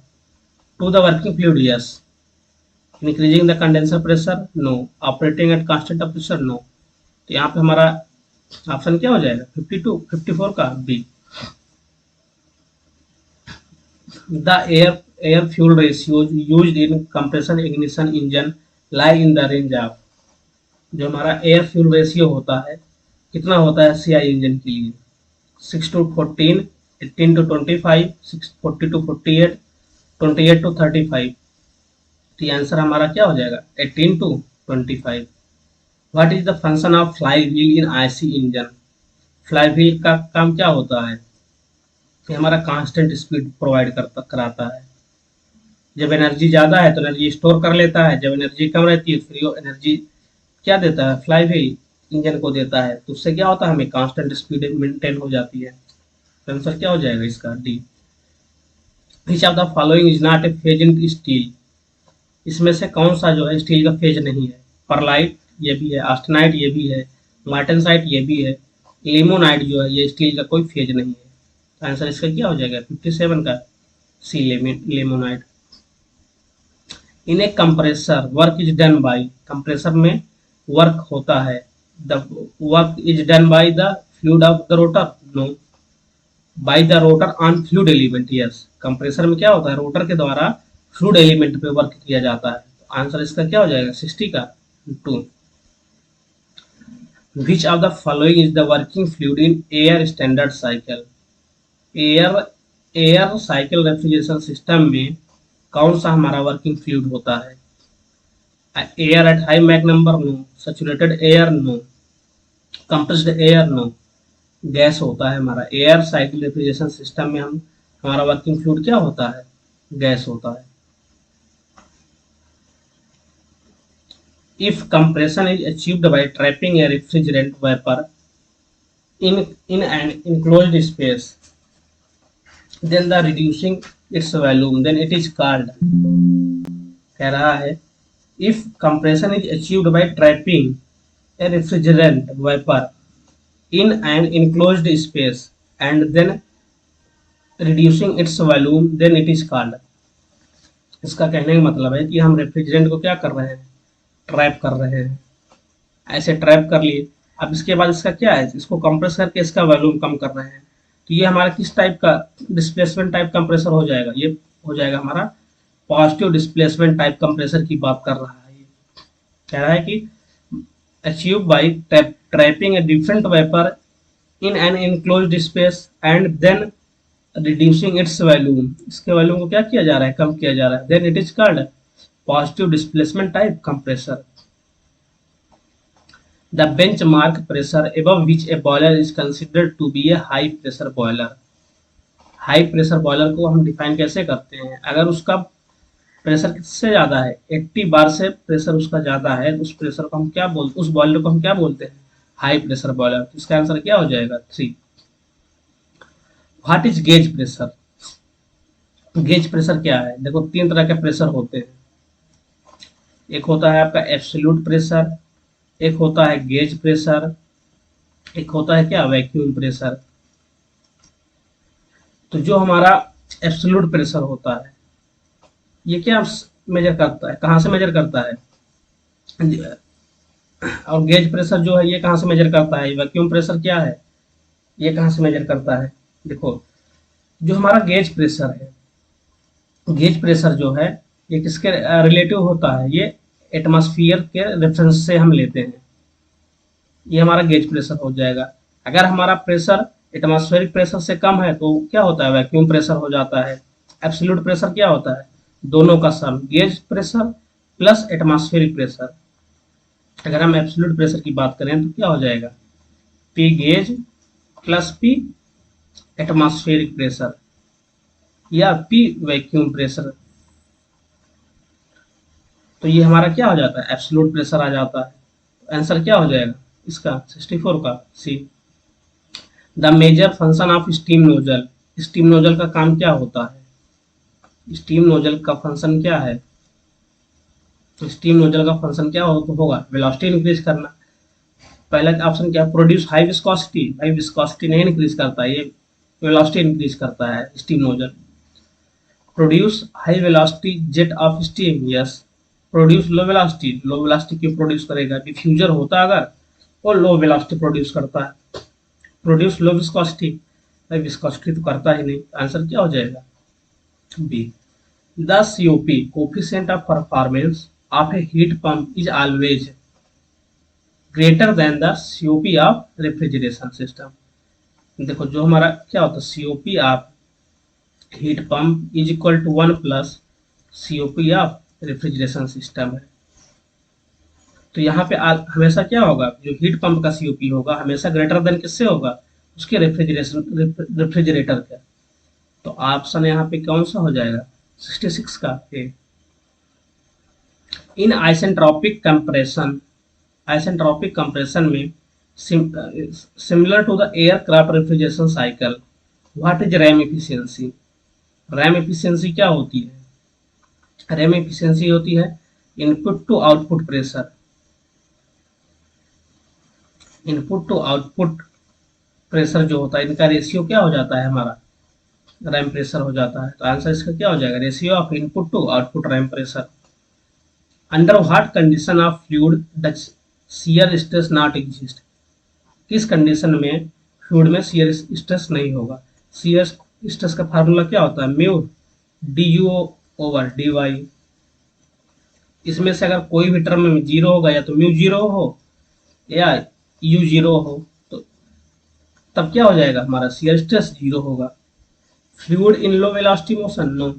to the working fluid, yes. Increasing the condenser pressure, no. Operating at constant pressure, no. तो यहाँ पे हमारा option क्या हो जाएगा, 54 का B. The air fuel ratios used in compression ignition engine lie in the range of, जो हमारा एयर फ्यूल रेशियो होता है कितना होता है सीआई इंजन के लिए, 6 to 14, 18 to 25, 40 to 48, 28 to 35। तो आंसर हमारा क्या हो जाएगा, 18 to 25। What is the function of fly wheel in IC engine. Fly wheel का काम क्या होता है, ये हमारा कांस्टेंट स्पीड प्रोवाइड कराता है। जब एनर्जी ज़्यादा है तो एनर्जी स्टोर कर लेता है, जब एनर्जी कम रहती है फिर वो एनर्जी क्या देता है, फ्लाई व्हील इंजन को देता है। तो उससे क्या होता है, हमें कांस्टेंट स्पीड मेंटेन हो जाती है। तो आंसर क्या हो जाएगा इसका, D. Which of the following is not A phase in steel. इसमें से कौन सा जो है स्टील का फेज नहीं है, परलाइट ये भी है, ऑस्टेनाइट ये भी है, मार्टेनसाइट ये भी है, लिमोनाइट जो है ये स्टील का कोई फेज नहीं है। आंसर इसका क्या हो जाएगा, 57 का C, limonite. In a compressor work is done by, compressor में वर्क होता है, the work is done by the fluid of the rotor, no. By the rotor on fluid element, yes. Compressor में क्या होता है, रोटर के द्वारा fluid element पे वर्क किया जाता है। आंसर इसका क्या हो जाएगा, 60 का 2। Which of the following is the working fluid in air standard cycle. Air cycle refrigeration system में कौन सा हमारा वर्किंग फ्लूइड होता है, air at high Mach number no, saturated air no, compressed air no, gas होता है हमारा। Air cycle refrigeration system में हम हमारा वर्किंग फ्लूइड क्या होता है, गैस होता है। If compression is achieved by trapping A refrigerant vapour in an enclosed space, then the reducing its volume, then it is called, कह रहा है if compression is achieved by trapping a refrigerant vapor in an enclosed space and then reducing its volume, then it is called। इसका कहने का मतलब है कि हम रेफ्रिजरेंट को क्या कर रहे हैं, ट्रैप कर रहे हैं। ऐसे ट्रैप कर लिए, अब इसके बाद इसका क्या है, इसको कंप्रेस करके इसका वॉल्यूम कम कर रहे हैं। तो ये हमारा किस टाइप का डिस्प्लेसमेंट टाइप कंप्रेसर हो जाएगा, ये हो जाएगा हमारा पॉजिटिव डिस्प्लेसमेंट टाइप कंप्रेसर की बात कर रहा है। ये कह रहा है कि achieve by trapping a different vapour in an enclosed space and then reducing its volume, इसके वॉल्यूम को क्या किया जा रहा है, कम किया जा रहा है, then it is called positive displacement type compressor. The benchmark pressure above which a boiler is considered to be a high pressure boiler। High pressure boiler को हम डिफाइन कैसे करते हैं, अगर उसका प्रेशर किससे ज़्यादा है, 80 बार से प्रेशर उसका ज़्यादा है, उस प्रेशर को हम क्या बोलते, उस बॉयलर को हम क्या बोलते हैं, हाई प्रेशर बॉयलर। तो इसका आंसर क्या हो जाएगा, 3। What is gauge pressure, gauge pressure क्या है, देखो 3 तरह के प्रेशर होते हैं। एक होता है आपका एब्सोल्यूट प्रेशर, एक होता है गेज प्रेशर, एक होता है क्या, वैक्यूम प्रेशर। तो जो हमारा एब्सोल्यूट प्रेशर होता है, ये क्या मेजर करता है, कहाँ से मेजर करता है, और गेज प्रेशर जो है ये कहाँ से मेजर करता है, वैक्यूम प्रेशर क्या है, ये कहाँ से मेजर करता है। देखो जो हमारा गेज प्रेशर है, गेज प्रेशर जो है ये किसके रिलेटिव होता है, ये एटमॉस्फेयर के रेफरेंस से हम लेते हैं, ये हमारा गेज प्रेशर हो जाएगा। अगर हमारा प्रेशर एटमॉस्फेरिक प्रेशर से कम है तो क्या होता है, वैक्यूम प्रेशर हो जाता है। एब्सोल्यूट प्रेशर क्या होता है, दोनों का sum, gauge pressure plus atmospheric pressure. अगर हम एब्सोल्यूट प्रेशर की बात करें तो क्या हो जाएगा, P gauge plus P atmospheric pressure या पी वैक्यूम प्रेशर। तो ये हमारा क्या हो जाता है, एब्सोल्यूट प्रेशर आ जाता है। आंसर क्या हो जाएगा इसका, 64 का C. The major function of steam nozzle, steam nozzle का काम क्या होता है, स्टीम नोजल का फंक्शन क्या है, स्टीम नोजल का फंक्शन क्या होगा, वेलोसिटी इंक्रीज करना। पहला ऑप्शन क्या, प्रोड्यूस हाई विस्कोसिटी, भाई विस्कोसिटी नहीं इंक्रीज करता, ये वेलोसिटी इंक्रीज करता है steam nozzle. Produce high velocity jet of steam, yes. Produce low velocity, low velocity क्यों प्रोड्यूस करेगा, डिफ्यूजर होता अगर वो लो वेलोसिटी प्रोड्यूस करता है। प्रोड्यूस लो विस्कोसिटी, भाई विस्कोसिटी तो करता ही नहीं। आंसर क्या हो जाएगा, B. The COP coefficient of performance of a heat pump is always greater then the COP of refrigeration system. देखो जो हमारा क्या होता है, COP of heat pump is equal to 1 plus COP of refrigeration system है। तो यहाँ पे हमेशा क्या होगा, जो हीट पंप का सीओपी होगा हमेशा ग्रेटर देन किससे होगा, उसके रेफ्रिजरेटर का। तो ऑप्शन यहाँ पे कौन सा हो जाएगा, 66 का A. In isentropic compression, isentropic compression में similar to the aircraft refrigeration cycle, what is ram efficiency. Ram efficiency क्या होती है, रैम एफिशिएंसी होती है input to output pressure, input to output pressure जो होता है इनका रेशियो क्या हो जाता है हमारा, रैम प्रेशर हो जाता है। तो आंसर इसका क्या हो जाएगा, ratio of input to output ram pressure. Under what condition of fluid does shear stress not exist, किस कंडीशन में फ्लूइड में शियर स्ट्रेस नहीं होगा। शियर स्ट्रेस का फार्मूला क्या होता है, mu D you over D Y. इसमें से अगर कोई भी टर्म में जीरो होगा, या तो म्यू जीरो हो या यू जीरो हो, तो तब क्या हो जाएगा हमारा, शियर स्ट्रेस जीरो होगा। Fluid in low velocity motion, no.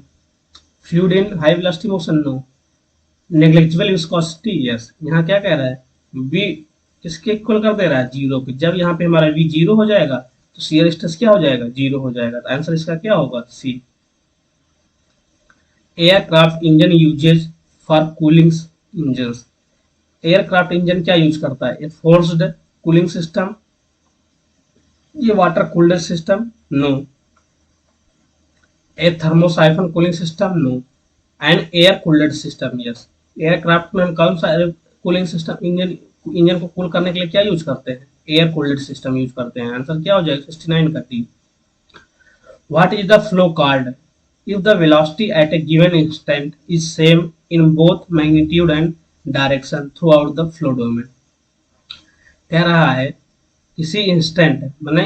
Fluid in high velocity motion, no. Negligible viscosity, yes. यहाँ क्या कह रहा है, बी किसके इक्वल कर दे रहा है, जीरो के। जब यहाँ पे हमारा वी जीरो हो जाएगा तो शियर स्ट्रेस क्या हो जाएगा, जीरो हो जाएगा। तो आंसर इसका क्या होगा, C. Aircraft engine uses for cooling engine. Aircraft engine क्या यूज करता है, ए फोर्स्ड कूलिंग सिस्टम, ये water cooled system, no. A thermosiphon cooling system, no. And air cooled system, yes. Aircraft में हम कौन सा कूलिंग सिस्टम, इंजन इंजन को cool करने के लिए क्या यूज करते हैं, एयर कूल्ड सिस्टम यूज करते हैं। आंसर क्या हो जाएगा, 69 का T. What is the flow called if the velocity at a given instant is same in both magnitude and direction throughout the flow domain। कह रहा है किसी इंस्टेंट माने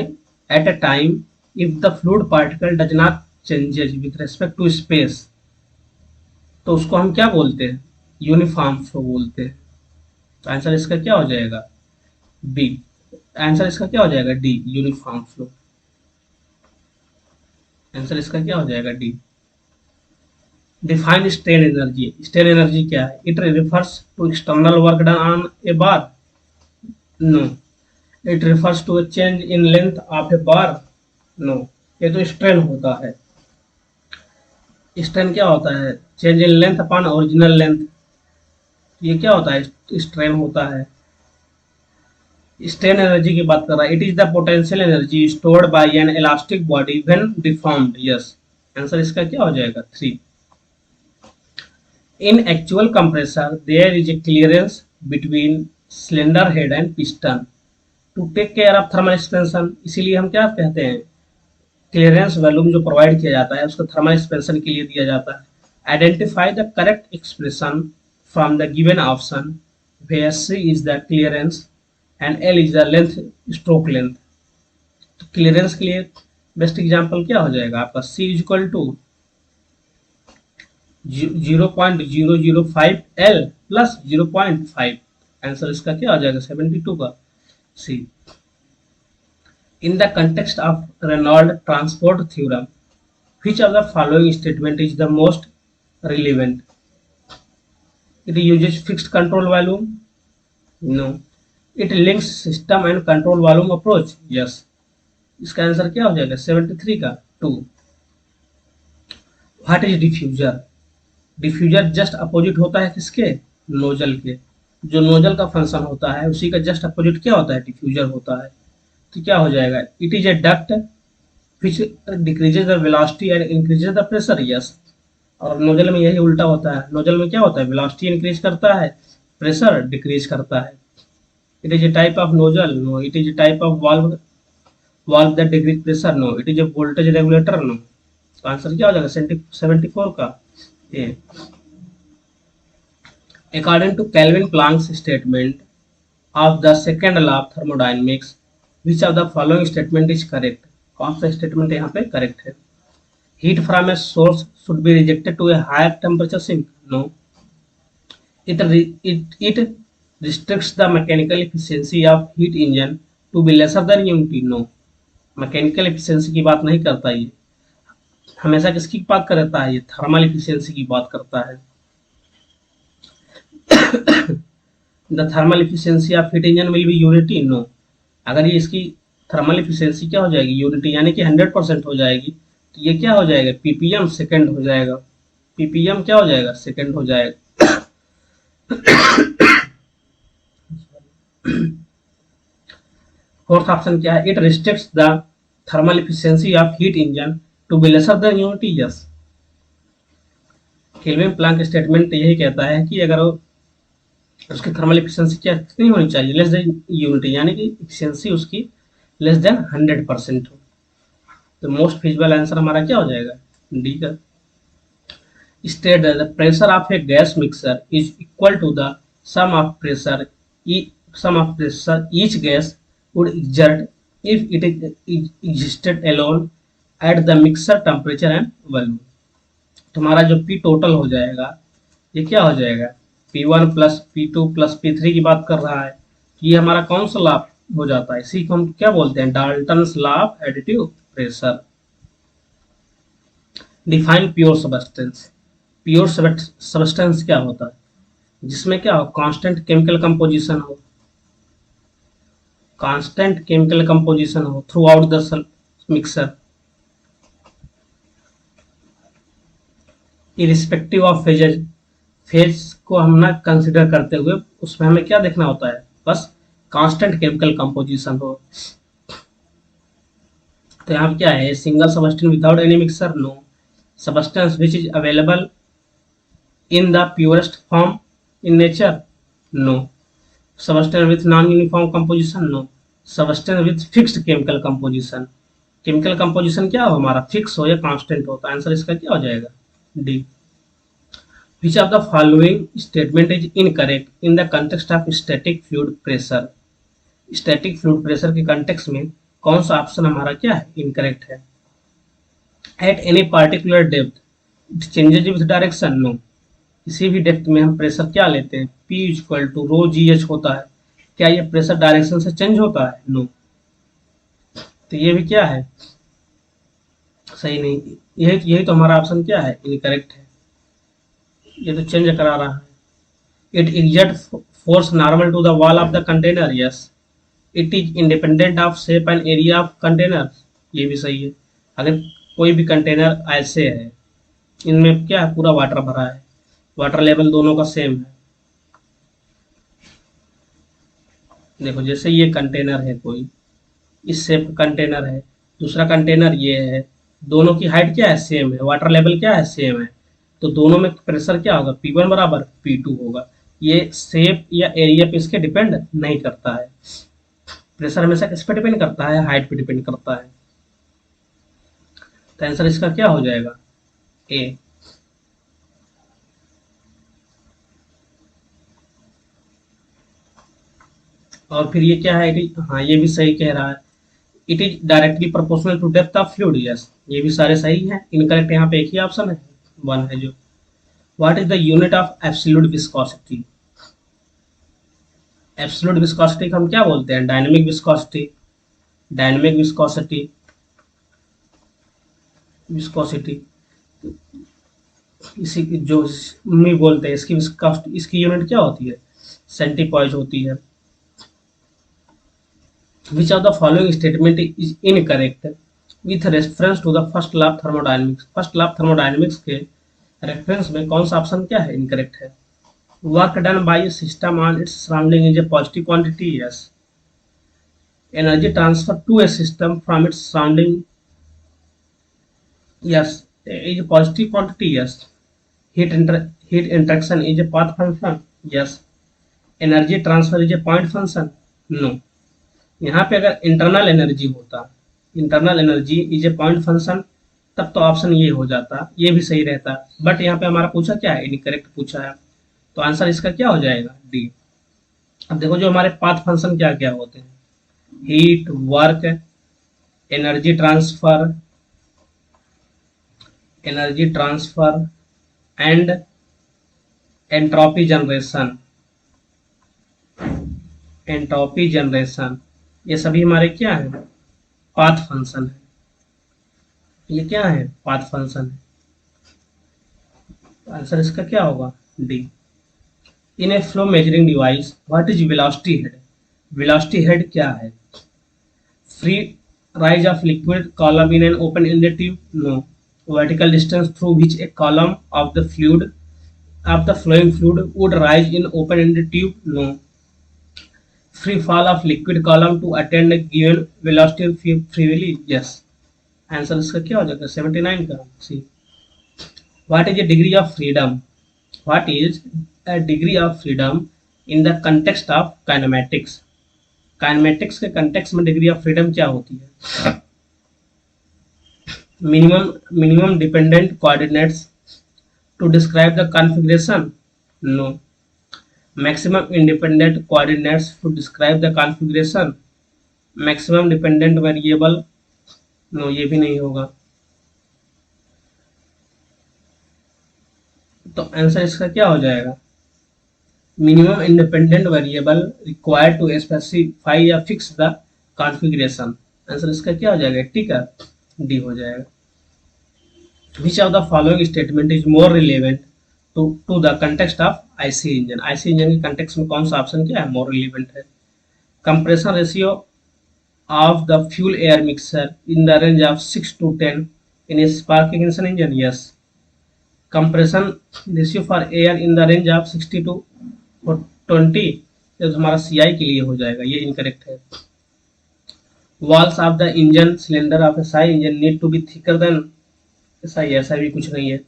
at a time if the fluid particle does not changes with respect to space, तो उसको हम क्या बोलते हैं, यूनिफॉर्म फ्लो बोलते हैं। तो आंसर इसका क्या हो जाएगा, बी। आंसर इसका क्या हो जाएगा, डी, यूनिफॉर्म फ्लो। आंसर इसका क्या हो जाएगा, D. Define strain energy. Strain energy क्या है, it refers to external work done on a bar, no. It refers to a change in length of a bar, no. ये तो strain होता है। स्ट्रेन क्या होता है, change in length upon original length. ये क्या होता है, स्ट्रेन होता है। स्ट्रेन एनर्जी की बात कर रहा है, it is the potential energy stored bye N elastic body when deformed, yes. Answer इसका क्या हो जाएगा, 3। In actual compressor, there is a clearance between cylinder head and piston to take care of thermal expansion। इसीलिए हम क्या कहते हैं, clearance volume जो प्रोवाइड किया जाता है उसको थर्मल एक्सपेंशन के लिए दिया जाता है। Identify the correct expression from the given option where C is the clearance and L is the length, stroke length। तो क्लियरेंस के लिए बेस्ट एग्जांपल क्या हो जाएगा आपका, C equal to 0.005 L plus 0.5। Answer इसका क्या आ जाएगा, 72 का, C. In the context of Reynold transport theorem which of the following statement is the most relevant? It uses fixed control volume, no. It links system and control volume approach, yes। इसका answer क्या हो जाएगा, 73 का, 2। What is diffuser. Diffuser just opposite होता है किसके, nozzle के। जो नोजल का फंक्शन होता है उसी का जस्ट अपोजिट क्या होता है, डिफ्यूजर होता है। तो क्या हो जाएगा, it is A duct which decreases the velocity and increases the pressure, yes. और नोजल में यही उल्टा होता है, नोजल में क्या होता है, वेलोसिटी इंक्रीज करता है, प्रेशर डिक्रीज करता है। It is a type of nozzle, no. It is a type of valve, valve that decrease pressure, no. It is a voltage regulator, no. तो आंसर क्या हो जाएगा, 74 का, ए। According to Calvin Planck's statement of the second law of thermodynamics, which of the following statement is correct? कौन सा statement यहाँ पे correct है, heat from a source should be rejected to a higher temperature sink, no. It restricts the mechanical efficiency of heat engine to be lesser than unity, no. Mechanical efficiency की बात नहीं करता ये, हमेशा किसकी बात करता है, ये थर्मल एफिशिएंसी की बात करता है। The thermal efficiency of heat engine will be unity, no. अगर ये इसकी थर्मल एफिशिएंसी क्या हो जाएगी, यूनिटी, यानी कि 100% हो जाएगी, तो ये क्या हो जाएगा, पीपीएम सेकंड हो जाएगा। पीपीएम क्या हो जाएगा, सेकंड हो जाएगा। फोर्थ ऑप्शन क्या है, it restricts the thermal efficiency of heat engine to be lesser than unity, yes. Kelvin Planck statement यही कहता है कि अगर उसकी थर्मल एफिशिएंसी क्या कितनी होनी चाहिए, लेस देन यूनिटी, यानी कि एफिशिएंसी उसकी लेस देन 100% हो। तो मोस्ट फिजिबल आंसर हमारा क्या हो जाएगा, डी का। State that the pressure of a gas mixture is equal to the sum of pressure each gas would exert if it existed alone at the mixer temperature and volume। तुम्हारा जो P total हो जाएगा ये क्या हो जाएगा, P1 plus P2 plus P3 की बात कर रहा है। ये हमारा कौन सा लॉ हो जाता है, इसी को हम क्या बोलते हैं, Dalton's law of additive pressure. Define pure substance. Pure substance क्या होता है, जिसमें क्या हो, कांस्टेंट केमिकल कंपोजिशन हो, कांस्टेंट केमिकल कंपोजिशन हो through out the mixer, irrespective of phases, phase को हम ना कंसिडर करते हुए उसमें हमें क्या देखना होता है, बस कांस्टेंट केमिकल कंपोजिशन हो। तो यहाँ पे क्या है, single substance without any mixture, no. Substance which is available in the purest form in nature, no. Substance with non-uniform composition, no. Substance with fixed chemical composition, chemical composition क्या हो हमारा, fix हो या कांस्टेंट हो, तो answer इसका क्या हो जाएगा, D. Which of the following statement is incorrect in the context of static fluid pressure? Static fluid pressure के context में कौन सा ऑप्शन हमारा क्या है, इनकरेक्ट है। At any particular depth it changes with direction, no. किसी भी डेप्थ में हम प्रेशर क्या लेते हैं, P equal to rho G H होता है, क्या ये प्रेशर डायरेक्शन से चेंज होता है, नो। तो ये भी क्या है, सही नहीं, यही तो हमारा ऑप्शन क्या है, इनकरेक्ट है, ये तो चेंज करा रहा है। It exert force normal to the wall of the container, yes. It is independent of shape and area of container, ये भी सही है। अगर कोई भी कंटेनर ऐसे है, इनमें क्या है, पूरा वाटर भरा है, वाटर लेवल दोनों का सेम है। देखो जैसे ये कंटेनर है, कोई इस शेप का कंटेनर है, दूसरा कंटेनर ये है, दोनों की हाइट क्या है, सेम है, वाटर लेवल क्या है, सेम है, तो दोनों में प्रेशर क्या होगा, P1 बराबर P2 होगा। ये शेप या एरिया पे इसके डिपेंड नहीं करता है, प्रेशर हमेशा किस पे डिपेंड करता है, हाइट पे डिपेंड करता है। तो आंसर इसका क्या हो जाएगा, ए। और फिर ये क्या है, हाँ ये भी सही कह रहा है, it is directly proportional to depth of fluid, yes, ये भी सारे सही हैं। इनकरेक्ट यहाँ पे एक ही ऑप्शन है, वन है जो। What is the unit of absolute viscosity? Absolute viscosity को हम क्या बोलते हैं, dynamic viscosity, dynamic viscosity, viscosity इसी की जो मी बोलते हैं, इसकी विस्कोसिटी, इसकी यूनिट क्या होती है, सेंटीपॉइज होती है। Which of the following statement is incorrect with reference to the first law of thermodynamics? First law of thermodynamics के रेफरेंस में कौन सा ऑप्शन क्या है, इनकरेक्ट है। Work done by a system on its surrounding is a positive quantity, yes. Energy transfer to a system from its surrounding, yes, is a positive quantity, yes. Heat interaction is a path function, yes. Energy transfer is a point function, no. यहाँ पे अगर internal energy होता, internal energy is a point function, तब तो option ये हो जाता, ये भी सही रहता, बट यहाँ पे हमारा पूछा क्या है, इनकरेक्ट पूछा है, तो आंसर इसका क्या हो जाएगा, डी। अब देखो जो हमारे पाथ फंक्शन क्या क्या होते हैं, heat, work, energy transfer, energy transfer and entropy generation, entropy generation, ये सभी हमारे क्या है, पाथ फंक्शन है, ये क्या है, पाथ फंक्शन है। आंसर इसका क्या होगा, D. In a flow measuring device what is velocity head? Velocity head क्या है, free rise of liquid column in an open ended tube, no. Vertical distance through which a column of the fluid of the flowing fluid would rise in open-ended tube, no. Free fall of liquid column to attain a given velocity freely, yes. Answer इसका क्या हो जाएगा, 79 का, सी। What is a degree of freedom? What is a degree of freedom in the context of kinematics? Kinematics के context में degree of freedom क्या होती है, minimum dependent coordinates to describe the configuration, no. Maximum independent coordinates to describe the configuration, maximum dependent variable, no, ये भी नहीं होगा। तो आंसर इसका क्या हो जाएगा, minimum independent variable required to specify या फिक्स द कॉन्फ़िगरेशन, आंसर इसका क्या हो जाएगा, टी का, डी हो जाएगा। Which of the following statement is more relevant to the context of IC engine. IC engine के कंटेक्स्ट में कौन सा ऑप्शन क्या है, मोर रिलीवेंट है। Compression ratio of the fuel air mixture in the range of 6 to 10 in a spark ignition engine, yes. Compression ratio for air in the range of 60 to 20, ये तो हमारा सी आई के लिए हो जाएगा, ये इनकरेक्ट है। Walls of the engine cylinder of SI engine need to be thicker than SI, ऐसा भी कुछ नहीं है।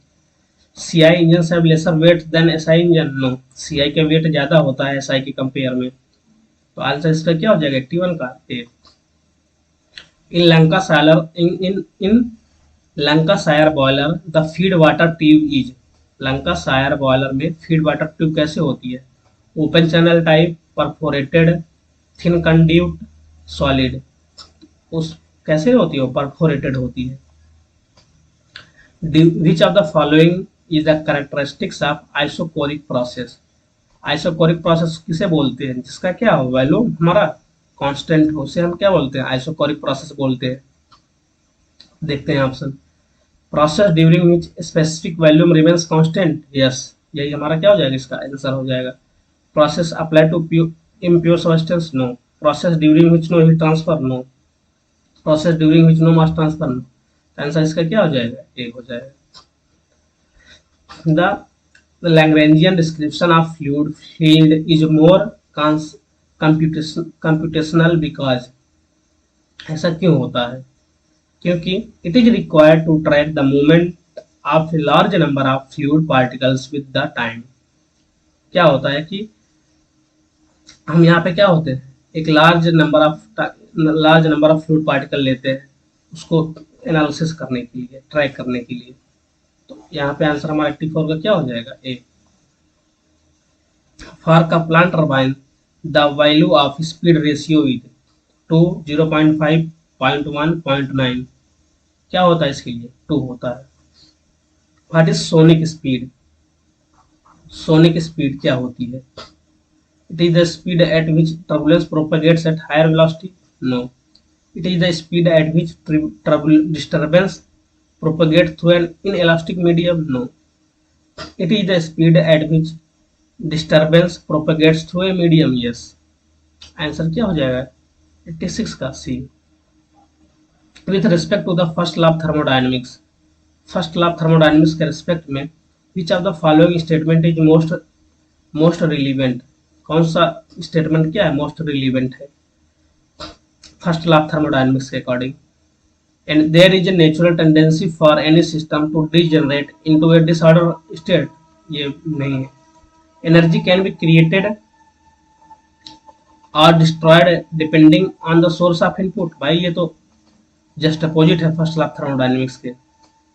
सीआई इंजन से lesser weight than SI engine, no, CI का वेट ज्यादा होता है एसआई के कंपेयर में। तो आंसर इसका क्या हो जाएगा, 81 का A. In Lancashire boiler the feed water tube is, Lancashire boiler में फीड वाटर ट्यूब कैसे होती है, open channel type, perforated, thin conduit, solid. उस कैसे होती है, परफोरेटेड होती है। Which of the following is the characteristics of isochoric process, isochoric process किसे बोलते हैं, जिसका क्या वैल्यूम हमारा कांस्टेंट हो, उसे हम क्या बोलते हैं, आइसोकोरिक प्रोसेस बोलते हैं। देखते हैं option, process during which specific volume remains constant, yes, यही हमारा क्या हो जाएगा, इसका आंसर हो जाएगा। Process apply to impure substance, no. Process during which no heat transfer, no. Process during which no mass transfer, no. Answer इसका क्या हो जाएगा, ए हो जाएगा। The Lagrangian description of fluid field is more computational because, ऐसा क्यों होता है, क्योंकि it is required to track the movement of a large number of fluid particles with the time। क्या होता है कि हम यहाँ पे क्या होते हैं, एक large number of fluid particle लेते हैं उसको एनालिसिस करने के लिए, ट्रैक करने के लिए। तो यहाँ पे आंसर हमारा 84 का क्या हो जाएगा, A. For Kaplan turbine the value of speed ratio is 2, 0.5, 0.1, 0.9, क्या होता है इसके लिए, 2 होता है। What is sonic speed, sonic speed क्या होती है, it is the speed at which turbulence propagates at higher velocity, no. It is the speed at which disturbance propagates through an inelastic medium, no. It is the speed at which disturbance propagates through a medium, yes. Answer क्या हो जाएगा, 86 का सी। With respect to the first law of thermodynamics, first law of thermodynamics के respect में which of the following statement is most relevant, कौन सा statement क्या है, मोस्ट रिलीवेंट है फर्स्ट लॉ ऑफ थर्मोडायनेमिक्स के according. And there is a natural tendency for any system to degenerate into a disorder state, ये नहीं है। Energy can be created और destroyed depending on the source of input, भाई ये तो just opposite है first law of thermodynamics के।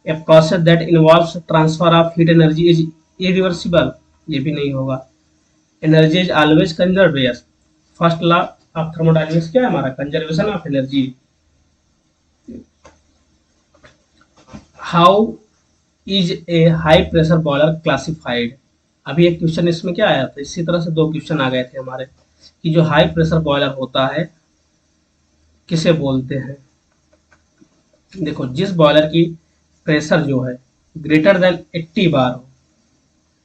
A process that involves transfer of heat energy is irreversible, ये भी नहीं होगा। Energy is always conserved, yes. First law of thermodynamics क्या है हमारा, conservation of energy. How is a high pressure boiler classified, अभी एक क्वेश्चन इसमें क्या आया था, इसी तरह से 2 क्वेश्चन आ गए थे हमारे कि जो हाई प्रेशर बॉयलर होता है किसे बोलते हैं। देखो, जिस बॉयलर की प्रेशर जो है ग्रेटर देन 80 बार हो,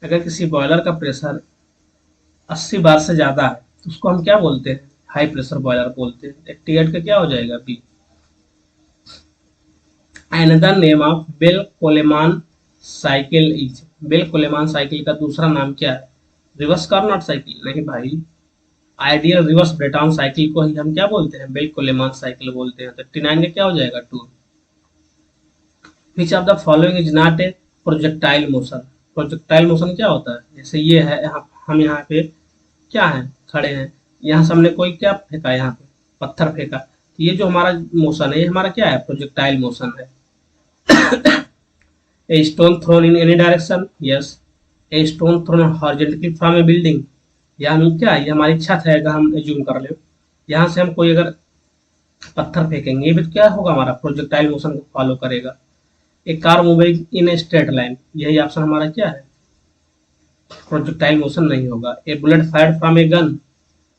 अगर किसी बॉयलर का प्रेशर 80 बार से ज्यादा है तो उसको हम क्या बोलते हैं, हाई प्रेशर बॉयलर बोलते हैं। 88 का क्या हो जाएगा, B. Another name of Bell Coleman cycle is, Bell Coleman cycle का दूसरा नाम क्या है, रिवर्स कार्नोट साइकिल, नहीं भाई, आइडियल रिवर्स ब्रेटॉन साइकिल को ही हम क्या बोलते हैं, बेल कोलेमान साइकिल बोलते हैं। तो 89 का क्या हो जाएगा, 2। Which of the following is not a projectile motion, projectile motion क्या होता है, जैसे ये है, हम यहाँ पे क्या है, खड़े हैं, यहाँ से हमने कोई क्या फेंका, यहाँ पे पत्थर फेंका, तो ये जो हमारा मोशन है ये हमारा क्या है, प्रोजेक्टाइल मोशन है। A stone thrown in any direction, yes. A stone thrown horizontally from a building, या हम क्या है, ये हमारी छत है, अगर हम एज्यूम कर ले, यहाँ से हम कोई अगर पत्थर फेंकेंगे, ये भी क्या होगा, हमारा प्रोजेक्टाइल मोशन को फॉलो करेगा। A car moving in a straight line, यही ऑप्शन हमारा क्या है, प्रोजेक्टाइल मोशन नहीं होगा। A bullet fired from a gun,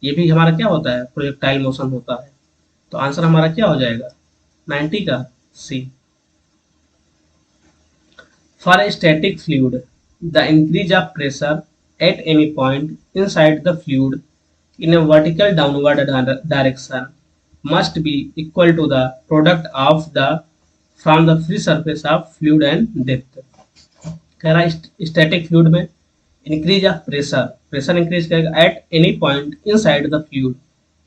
ये भी हमारा क्या होता है, प्रोजेक्टाइल मोशन होता है। तो आंसर हमारा क्या हो जाएगा, 90 का C. For a static fluid The increase of pressure at any point inside the fluid in a vertical downward direction must be equal to the product of the from the free surface of fluid and depth. कह रहा है static fluid में increase of pressure, pressure increase करेगा at any point inside the fluid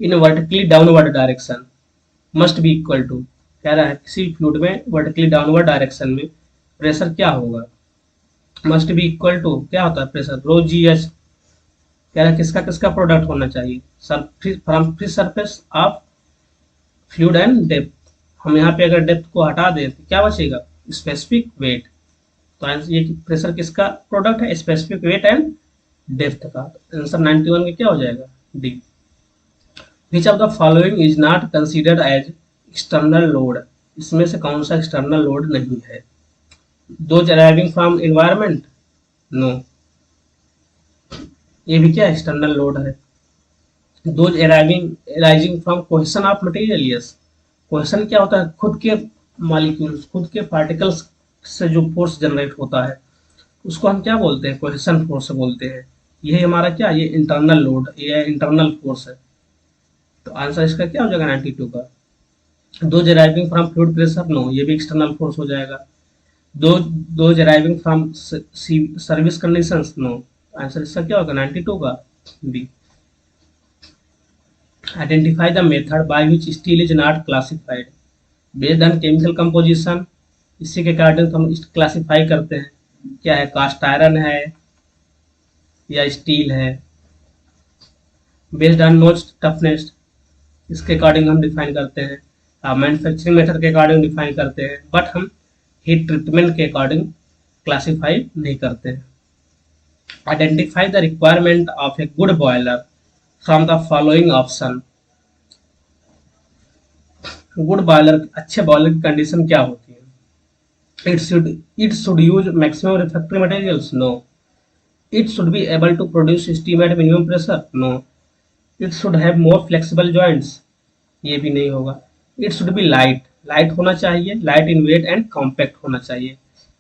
in vertically downward direction must be equal to, कह रहा है किसी fluid में वर्टिकली डाउनवर्ड डायरेक्शन में प्रेशर क्या होगा, मस्ट बी इक्वल टू क्या होता है प्रेशर रो जी एच, कह रहा है किसका किसका प्रोडक्ट होना चाहिए from free surface of fluid and depth. हम यहाँ पे अगर डेप्थ को हटा दें तो क्या बचेगा स्पेसिफिक वेट, तो ये प्रेशर किसका प्रोडक्ट है स्पेसिफिक वेट एंड डेप्थ का। आंसर 91 का क्या हो जाएगा D. Which of the following is not considered as external load, इसमें से कौन सा एक्सटर्नल लोड नहीं है। Those arriving from environment, no, ये भी क्या एक्सटर्नल लोड है। Those arising from cohesion of material, yes, cohesion क्या होता है खुद के मॉलिक्यूल्स खुद के पार्टिकल्स से जो फोर्स जनरेट होता है उसको हम क्या बोलते हैं कोहेशन फोर्स बोलते हैं। यही हमारा क्या ये इंटरनल लोड, ये इंटरनल फोर्स है। तो आंसर इसका क्या हो जाएगा 92 का। Those arriving from fluid pressure, no, ये भी एक्सटर्नल फोर्स हो जाएगा। Those arriving from service conditions, no, answer इसका क्या होगा 92 का B. Identify the method by which steel is not classified based on chemical composition, इसी के अकॉर्डिंग हम क्लासिफाई करते हैं क्या है कास्ट आयरन है या स्टील है। बेस्ड ऑन नोच टफनेस, इसके अकॉर्डिंग हम डिफाइन करते हैं। मैन्युफैक्चरिंग मेथड के अकॉर्डिंग डिफाइन करते हैं, बट हम हीट ट्रीटमेंट के अकॉर्डिंग क्लासिफाई नहीं करते हैं। Identify the requirement of a good boiler from the following option. Good boiler, अच्छे बॉयलर की कंडीशन क्या होती है। It should use maximum refractory materials, no. It should be able to produce steam at minimum pressure, no. It should have more flexible joints, ये भी नहीं होगा। It should be light, light होना चाहिए, light in weight and compact होना चाहिए।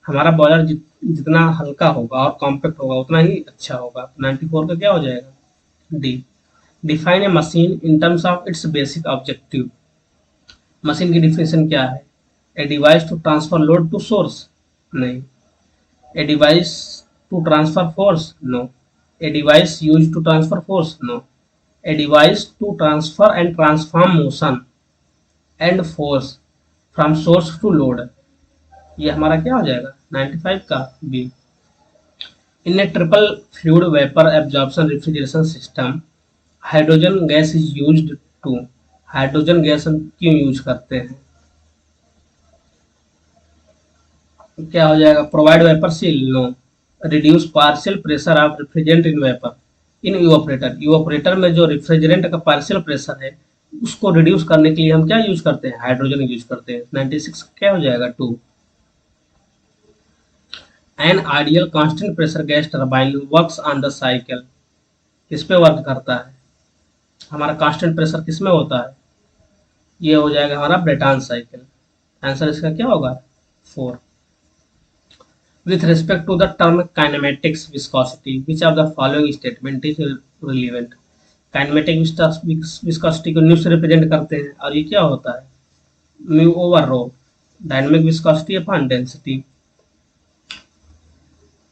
हमारा boiler जितना हल्का होगा और कॉम्पैक्ट होगा उतना ही अच्छा होगा। 94 का क्या हो जाएगा D. Define a machine in terms of its basic objective, machine की डिफिनेशन क्या है। A device to transfer load to source, नहीं। A device to transfer force, no. A device use to transfer force, no. A device to transfer and transform motion and force from source to load, ये हमारा क्या हो जाएगा 95 का B. In a triple fluid vapour absorption refrigeration system hydrogen gas is used to, hydrogen gas हम क्यों use करते हैं, क्या हो जाएगा provide vapour seal, no. Reduce partial pressure of refrigerant in vapour in evaporator, evaporator में जो refrigerant का पार्शियल प्रेशर है उसको रिड्यूस करने के लिए हम क्या यूज करते हैं हाइड्रोजन यूज करते हैं। 96 क्या हो जाएगा 2। An ideal constant pressure gas turbine works on the cycle, किस पे वर्क करता है हमारा कांस्टेंट प्रेशर किस में होता है, ये हो जाएगा हमारा ब्रेटॉन साइकिल। आंसर इसका क्या होगा 4। With respect to the term kinematics viscosity, which of the following statement is relevant? Kinematic viscosity को न्यू से रिप्रेजेंट करते हैं और ये क्या होता है mu over rho, dynamic viscosity upon density.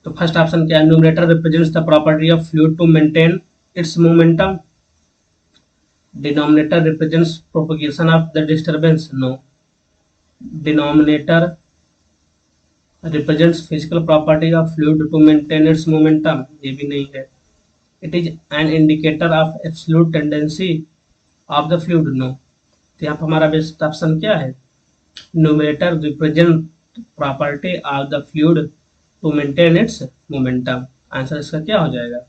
तो फर्स्ट ऑप्शन क्या है numerator represents the property of fluid to maintain its momentum, denominator represents propagation of the disturbance, no. Denominator represents physical property of fluid to maintain its momentum, ये भी नहीं है। It is an indicator of absolute tendency of the fluid, no। तो यहाँ पर हमारा best option क्या है numerator represent property of the fluid to maintain its momentum, answer इसका क्या हो जाएगा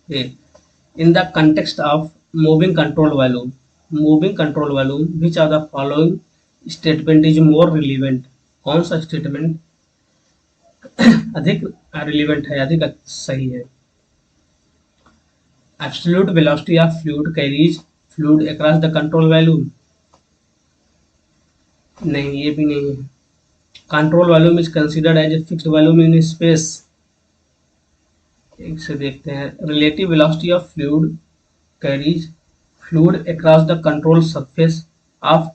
ए। In the context of moving control volume which of the following statement is more relevant, कौन सा स्टेटमेंट अधिक रिलेवेंट है अधिक सही है। Absolute velocity of fluid carries fluid across the control volume, नहीं ये भी नहीं है। Control volume is considered as a fixed volume in space, एक से देखते हैं, relative velocity of fluid carries fluid across the control surface of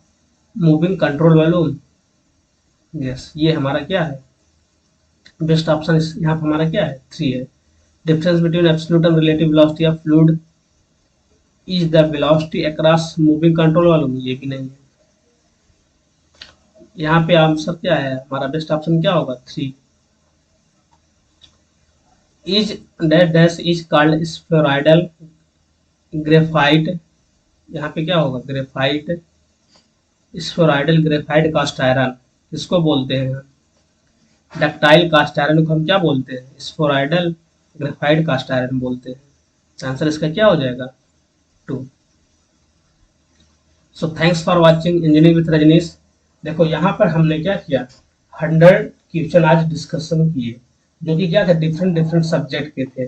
moving control volume. Yes, ये हमारा क्या है, बेस्ट ऑप्शन यहाँ पर हमारा क्या है, 3 है। Difference between absolute and relative velocity of fluid is the velocity across moving control volume, ये भी नहीं है। यहाँ पे आंसर क्या है, हमारा बेस्ट ऑप्शन क्या होगा, 3। Is dash dash is called spheroidal graphite, यहाँ पे क्या होगा, graphite spheroidal graphite cast iron इसको बोलते हैं। डक्टाइल कास्ट आयरन को हम क्या बोलते हैं, स्फेरॉइडल ग्रेफाइट कास्ट आयरन बोलते हैं। आंसर इसका क्या हो जाएगा, 2। So thanks for watching engineering with Rajneesh. देखो यहाँ पर हमने क्या किया, 100 क्वेश्चन आज डिस्कशन किए, जो कि क्या थे, डिफरेंट डिफरेंट सब्जेक्ट के थे,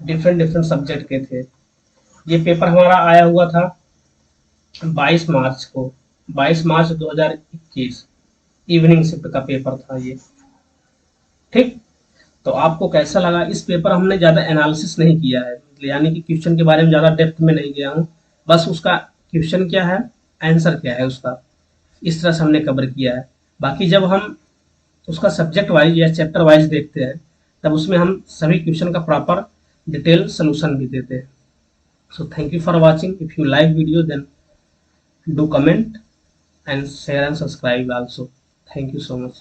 डिफरेंट डिफरेंट सब्जेक्ट के थे। ये पेपर हमारा आया हुआ था 22 मार्च को, 22 मार्च 2021, इवनिंग शिफ्ट का पेपर था ये। ठीक, तो आपको कैसा लगा, इस पेपर हमने ज़्यादा एनालिसिस नहीं किया है, यानी कि क्वेश्चन के बारे में ज़्यादा डेप्थ में नहीं गया हूँ, बस उसका क्वेश्चन क्या है, आंसर क्या है उसका, इस तरह से हमने कवर किया है। बाकी जब हम उसका सब्जेक्ट वाइज या चैप्टर वाइज देखते हैं, तब उसमें हम सभी क्वेश्चन का प्रॉपर डिटेल सोल्यूशन भी देते हैं। So thank you for watching, if you like video then do comment and share and subscribe also. Thank you so much.